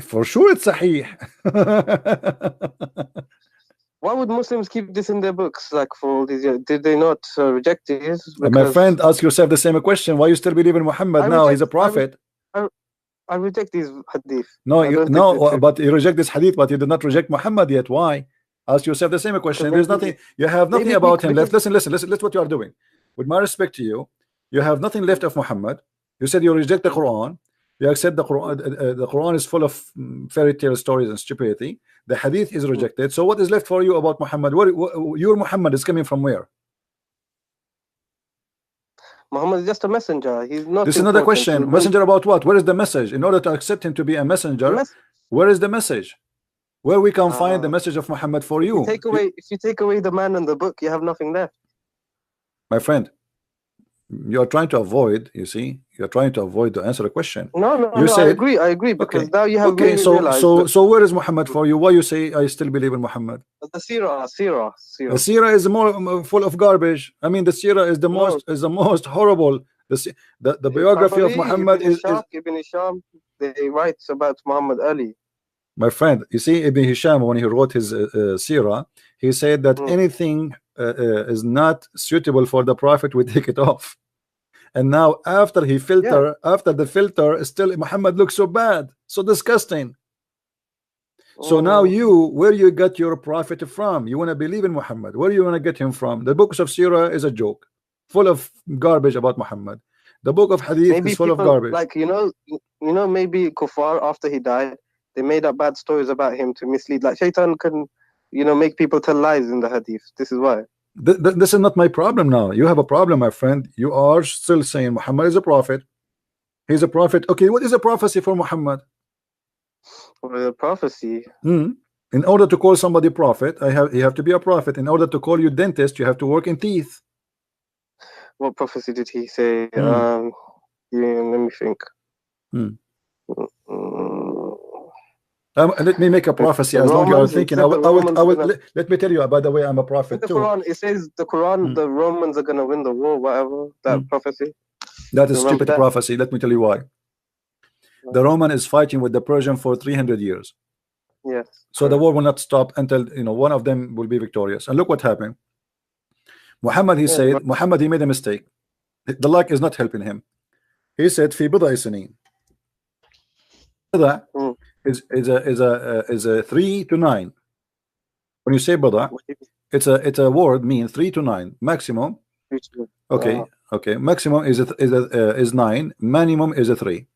For sure it's Sahih. Why would Muslims keep this in their books like for all these years? Did they not reject this? My friend, ask yourself the same question. Why you still believe in Muhammad now? He's a prophet. I reject these hadith. No, I don't think no, they're true. but you reject this hadith, but you did not reject Muhammad yet. Why? Ask yourself the same question. There's nothing. You have nothing maybe about him left. because- Listen. Listen what you are doing. With my respect to you, you have nothing left of Muhammad. You said you reject the Quran. You accept the Quran. The Quran is full of fairy tale stories and stupidity. The hadith is rejected. So what is left for you about Muhammad? Your Muhammad is coming from where? Muhammad is just a messenger. He's not. This is another important. question. Messenger about what? Where is the message? In order to accept him to be a messenger, where is the message? Where we can find the message of Muhammad for you? If you take away the man and the book, you have nothing left. My friend, you are trying to avoid, you see, you're trying to avoid to answer the question. No, I agree, because now you have made me realize so where is Muhammad for you? Why you say I still believe in Muhammad? the Sirah. The Sirah is more full of garbage. I mean, the Sirah is the most horrible. The biography of Muhammad is Ibn Hisham, they write about Muhammad Ali. My friend, you see, Ibn Hisham, when he wrote his Sirah, he said that anything is not suitable for the Prophet, we take it off. And now after the filter, still Muhammad looks so bad, so disgusting. So now where you got your Prophet from? You want to believe in Muhammad. Where you want to get him from? The books of Sirah is a joke, full of garbage about Muhammad. The book of Hadith is full of garbage. Like maybe Kuffar, after he died, they made up bad stories about him to mislead. Like Shaitan can, make people tell lies in the Hadith. This is why. This is not my problem now. You have a problem, my friend. You are still saying Muhammad is a prophet. He's a prophet. Okay, what is a prophecy for Muhammad? Well, a prophecy. In order to call somebody prophet, you have to be a prophet. In order to call you dentist, you have to work in teeth. What prophecy did he say? Let me think. Let me make a prophecy. As long as you're thinking, let me tell you. By the way, I'm a prophet too. Quran, it says the Quran, the Romans are gonna win the war. Whatever that prophecy. That is stupid prophecy. Let me tell you why. The Roman is fighting with the Persian for 300 years. Yes. So the war will not stop until one of them will be victorious. And look what happened. Muhammad, he said, Muhammad, he made a mistake. The luck is not helping him. He said, "Fi bid'a sinin." Is a 3 to 9. When you say bid'a, it's a word mean 3 to 9 maximum. Okay. Maximum is 9. Minimum is a 3.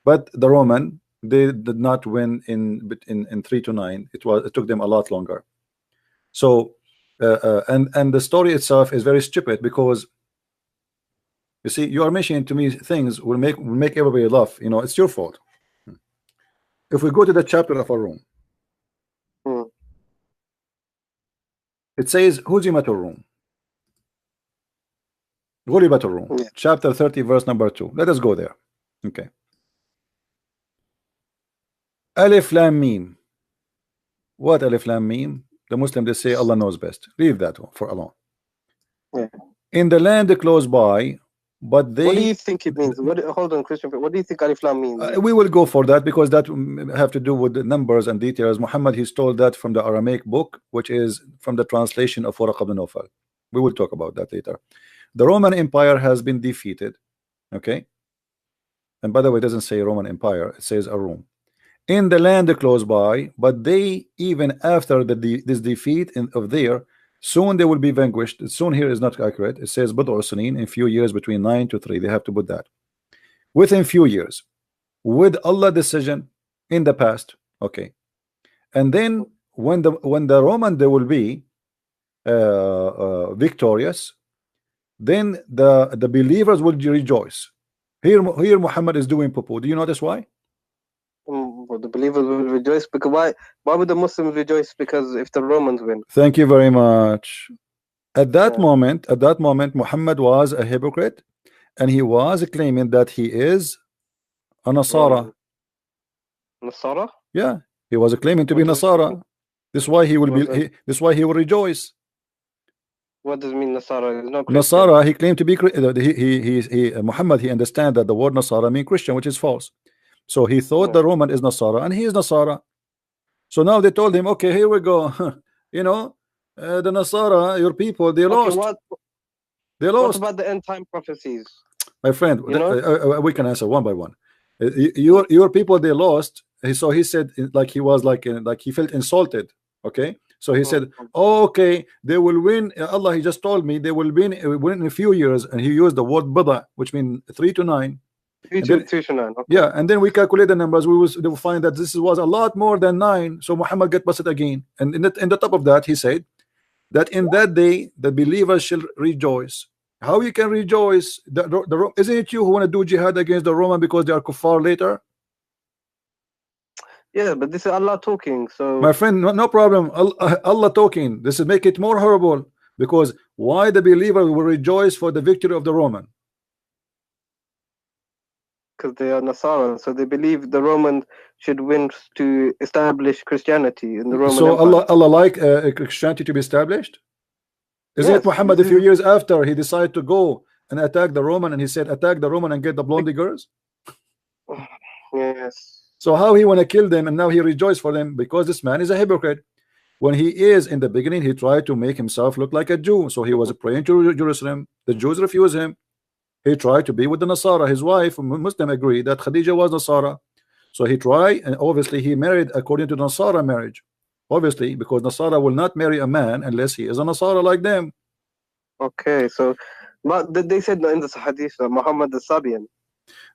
But the Roman, they did not win in 3 to 9. It took them a lot longer. So and the story itself is very stupid, because you see, you are mentioning to me things will make everybody laugh. It's your fault. If we go to the chapter of Ar-Rum, it says Huzimat Ar-Rum, Ghulibat Ar-Rum, chapter 30, verse number 2. Let us go there. Okay. Alif Lam Mim. What Alif Lam Mim? The Muslim, they say Allah knows best. Leave that for alone. In the land close by, but they. What do you think it means? Hold on, Christian. What do you think Alif Lam means? We will go for that, because that have to do with the numbers and details. Muhammad, he stole that from the Aramaic book, which is from the translation of Waraq ibn Nawfal. We will talk about that later. The Roman Empire has been defeated. Okay. And by the way, it doesn't say Roman Empire, it says Ar-Rum. In the land close by, but they, even after this defeat of there, soon they will be vanquished. Soon here is not accurate. It says Bid'u Sinin, in few years, between 9 to 3. They have to put that. Within few years. With Allah decision in the past. Okay. And then when the Roman, they will be victorious, then the believers will rejoice. Here Muhammad is doing poo-poo. Do you notice why? Well, the believers will rejoice, because why would the Muslims rejoice? Because if the Romans win. Thank you very much. At that moment, Muhammad was a hypocrite, and he was claiming that he is a Nasara. Nasara? Yeah, he was claiming to be Nasara. This is why he will be. This is why he will rejoice. What does it mean, Nasara? No Nasara, he claimed to be. Muhammad, he understand that the word Nasara means Christian, which is false. So he thought the Roman is Nasara, and he is Nasara. So now they told him, okay, here we go. The Nasara, your people, they lost. They lost. What about the end time prophecies? My friend, we can answer one by one. Your people, they lost. So he said, like he was like he felt insulted. Okay, so he said, oh, okay, they will win. Allah, he just told me they will win in a few years, and he used the word bada, which means 3 to 9. 3 to 9. Okay. Yeah, and then we calculate the numbers. They will find that this was a lot more than 9. So Muhammad get busted again. And in the top of that, he said that in that day the believers shall rejoice. How you can rejoice? Isn't it you who want to do jihad against the Roman because they are kuffar later? Yeah, but this is Allah talking. So my friend, no problem. Allah talking. This is make it more horrible, because why the believer will rejoice for the victory of the Roman? Because they are Nasara, so they believe the Romans should win to establish Christianity in the Roman so Empire. Allah like Christianity to be established? Isn't it Muhammad a few years after he decided to go and attack the Roman, and he said attack the Roman and get the blondie girls? Yes. So how he want to kill them, and now he rejoice for them? Because this man is a hypocrite. When he is in the beginning, he tried to make himself look like a Jew. So he was praying to Jerusalem. The Jews refused him. He tried to be with the Nasara. His wife, Muslim, agreed that Khadija was Nasara. So he tried, and obviously he married according to the Nasara marriage. Obviously, because Nasara will not marry a man unless he is a Nasara like them. Okay, so but they said in the hadith that Muhammad is Sabian.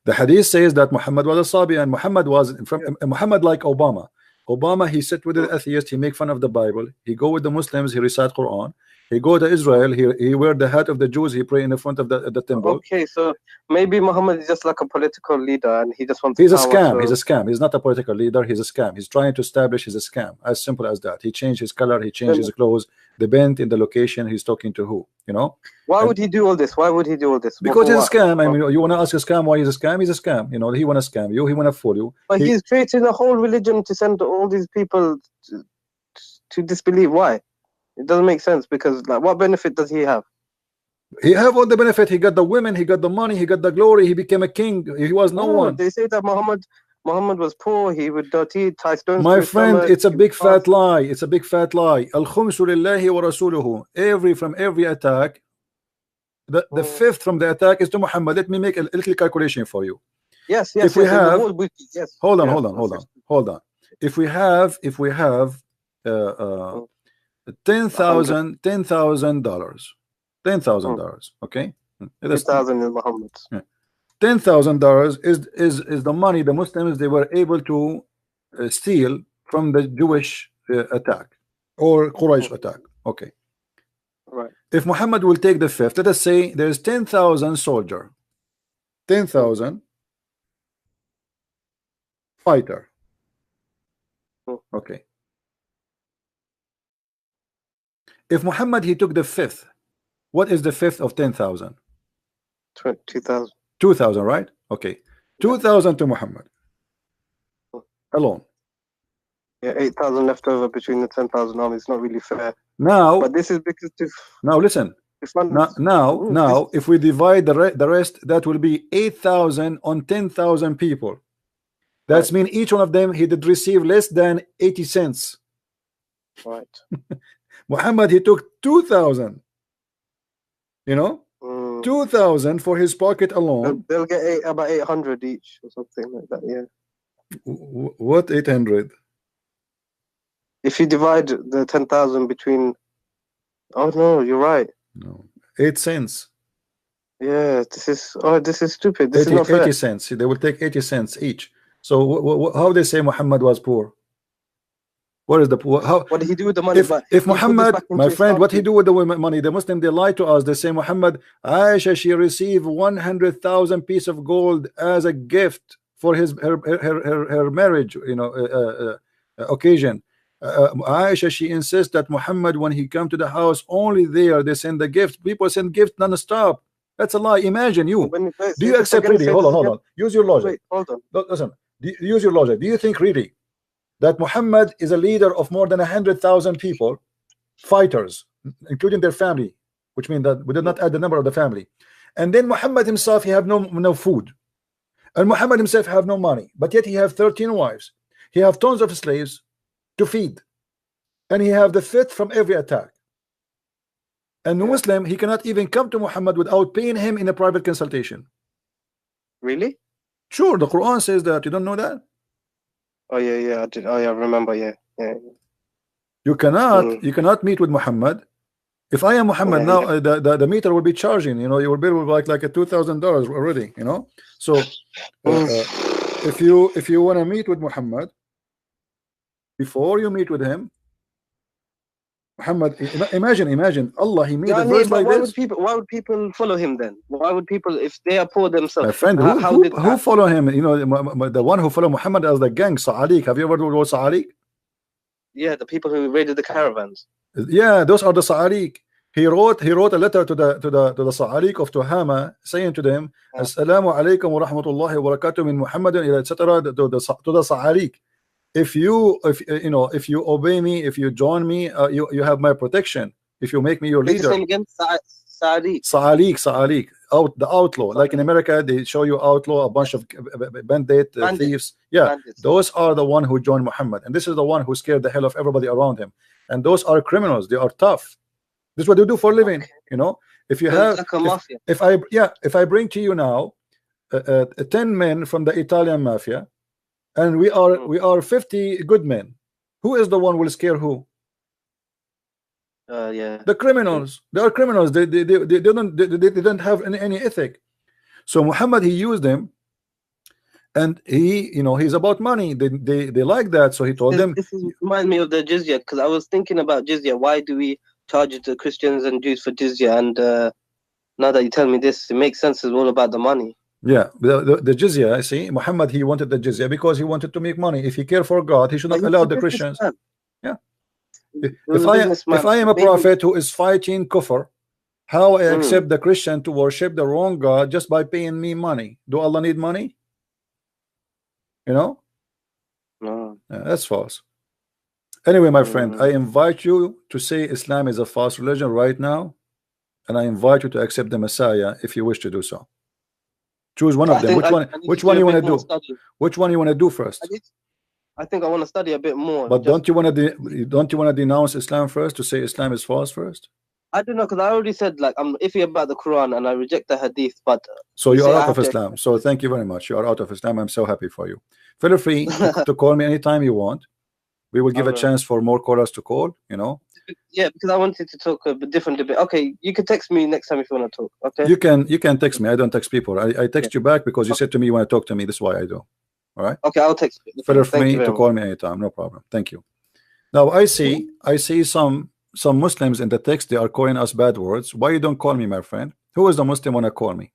The hadith says that Muhammad was a Sabian. Muhammad was from Muhammad like Obama. Obama, he sit with the atheist, he make fun of the Bible. He go with the Muslims, he recite Quran. He go to Israel, he wear the hat of the Jews, he pray in the front of the temple. Okay, so maybe Muhammad is just like a political leader, and he just wants. He's a scam. So... He's a scam. He's not a political leader. He's a scam. He's trying to establish he's a scam. As simple as that. He changed his color. He changed his clothes. The bent in the location. He's talking to who? You know. Why would he do all this? Why would he do all this? Because he's a scam. I mean, you want to ask a scam why he's a scam? He's a scam. You know, he want to scam you. He want to fool you. But he's creating a whole religion to send all these people to disbelieve. Why? It doesn't make sense, because like, what benefit does he have? He have all the benefit. He got the women, he got the money, he got the glory. He became a king. He was no one. They say that Muhammad was poor. He would tie stones. My friend, it's a big fat lie. It's a big fat lie. Al-khumsu lillahi wa rasuluhu. From every attack, the fifth from the attack is to Muhammad. Let me make a little calculation for you. Yes. If we have, yes. Hold on. If we have $10,000, okay, $10,000 in Muhammad. $10,000 is the money the Muslims they were able to steal from the Jewish attack or Quraysh attack. Okay, right. If Muhammad will take the fifth, let us say there's 10,000 soldier, 10,000 fighter. Okay. If Muhammad he took the fifth, what is the fifth of 10,000? 2,000. 2,000, right? Okay, 2,000 to Muhammad alone. Yeah, 8,000 left over between the 10,000 armies. It's not really fair. Now, but this is because now listen. Now, if we divide the rest, that will be 8,000 on 10,000 people. That's mean each one of them he did receive less than 80 cents. Right. Muhammad he took 2,000. You know, 2,000 for his pocket alone. They'll get about 800 each or something like that. Yeah. What 800? If you divide the 10,000 between, oh no, you're right. No, 8 cents. Yeah, this is stupid. This is not fair. 80 cents. They will take 80 cents each. So how they say Muhammad was poor? What is the poor? What did he do with the money? If Muhammad, my friend, what he do with the money? The Muslim they lie to us. They say Muhammad, Aisha, she received 100,000 piece of gold as a gift for her marriage, you know, occasion. Aisha, she insists that Muhammad, when he come to the house, only there they send the gift. People send gift non-stop. That's a lie. Imagine you. Do you accept really? Hold on. Use your logic. Wait, hold on. Listen. Use your logic. Do you think really that Muhammad is a leader of more than 100,000 people, fighters, including their family, which means that we did not add the number of the family, and then Muhammad himself he have no food, and Muhammad himself have no money, but yet he have 13 wives, he have tons of slaves to feed, and he have the fifth from every attack. And the Muslim he cannot even come to Muhammad without paying him in a private consultation. Really? Sure, the Quran says that. You don't know that? Oh yeah, I did. Oh yeah, I remember. Yeah. You cannot meet with Muhammad. If I am Muhammad now, the meter will be charging. You know, your bill will be like a $2,000 already. You know, so if you want to meet with Muhammad, before you meet with him, Muhammad, imagine Allah, he made a verse like this. Why would people follow him then? Why would people, if they are poor themselves? My friend, who follow him? You know, the one who follow Muhammad as the gang, Sa'alik. Have you ever heard of Sa'alik? Yeah, the people who raided the caravans. Yeah, those are the Sa'alik. He wrote a letter to the Sa'alik of Tuhama, saying to them, Assalamu alaikum wa rahmatullahi wa barakatuh min Muhammadin, etc. to the Sa'alik. If you obey me, if you join me, you have my protection. If you make me your leader. Again, Sa'alik, the outlaw. Like in America, they show you outlaw, a bunch of bandit thieves. Yeah, bandits. Those are the one who joined Muhammad, and this is the one who scared the hell of everybody around him. And those are criminals. They are tough. This is what they do for a living. Okay. You know, if you have, like a mafia. If I bring to you now 10 men from the Italian mafia, and we are 50 good men, who is the one who will scare who? Yeah, the criminals. They are criminals. They don't have any ethic. So Muhammad, he used them, and he's about money. They like that. So he told them. This reminds me of the jizya, because I was thinking about jizya. Why do we charge the Christians and Jews for jizya? And now that you tell me this, it makes sense. It's all about the money. Yeah, the jizya. I see. Muhammad, he wanted the jizya because he wanted to make money. If he cared for God, he should not allow the Christians. Yeah. If I am a prophet who is fighting kufr, how I accept the Christian to worship the wrong God just by paying me money? Do Allah need money? You know? No. That's false. Anyway, my friend, I invite you to say Islam is a false religion right now, and I invite you to accept the Messiah if you wish to do so. Choose one of them. Which one you want to do? Which one you want to do first? I think I want to study a bit more. But don't you want to denounce Islam first, to say Islam is false first? I don't know, because I already said, like, I'm iffy about the Quran and I reject the Hadith. But so you are out of Islam. So thank you very much. You are out of Islam. I'm so happy for you. Feel free to call me anytime you want. We will give a chance for more callers to call. You know. Yeah, because I wanted to talk a different debate. Okay, you can text me next time if you want to talk. Okay. You can text me. I don't text people. I text you back because you said to me you want to talk to me. That's why I do. All right. Okay, I'll text you. Feel free to call me anytime. No problem. Thank you. Now I see some Muslims in the text. They are calling us bad words. Why you don't call me, my friend? Who is the Muslim want to call me?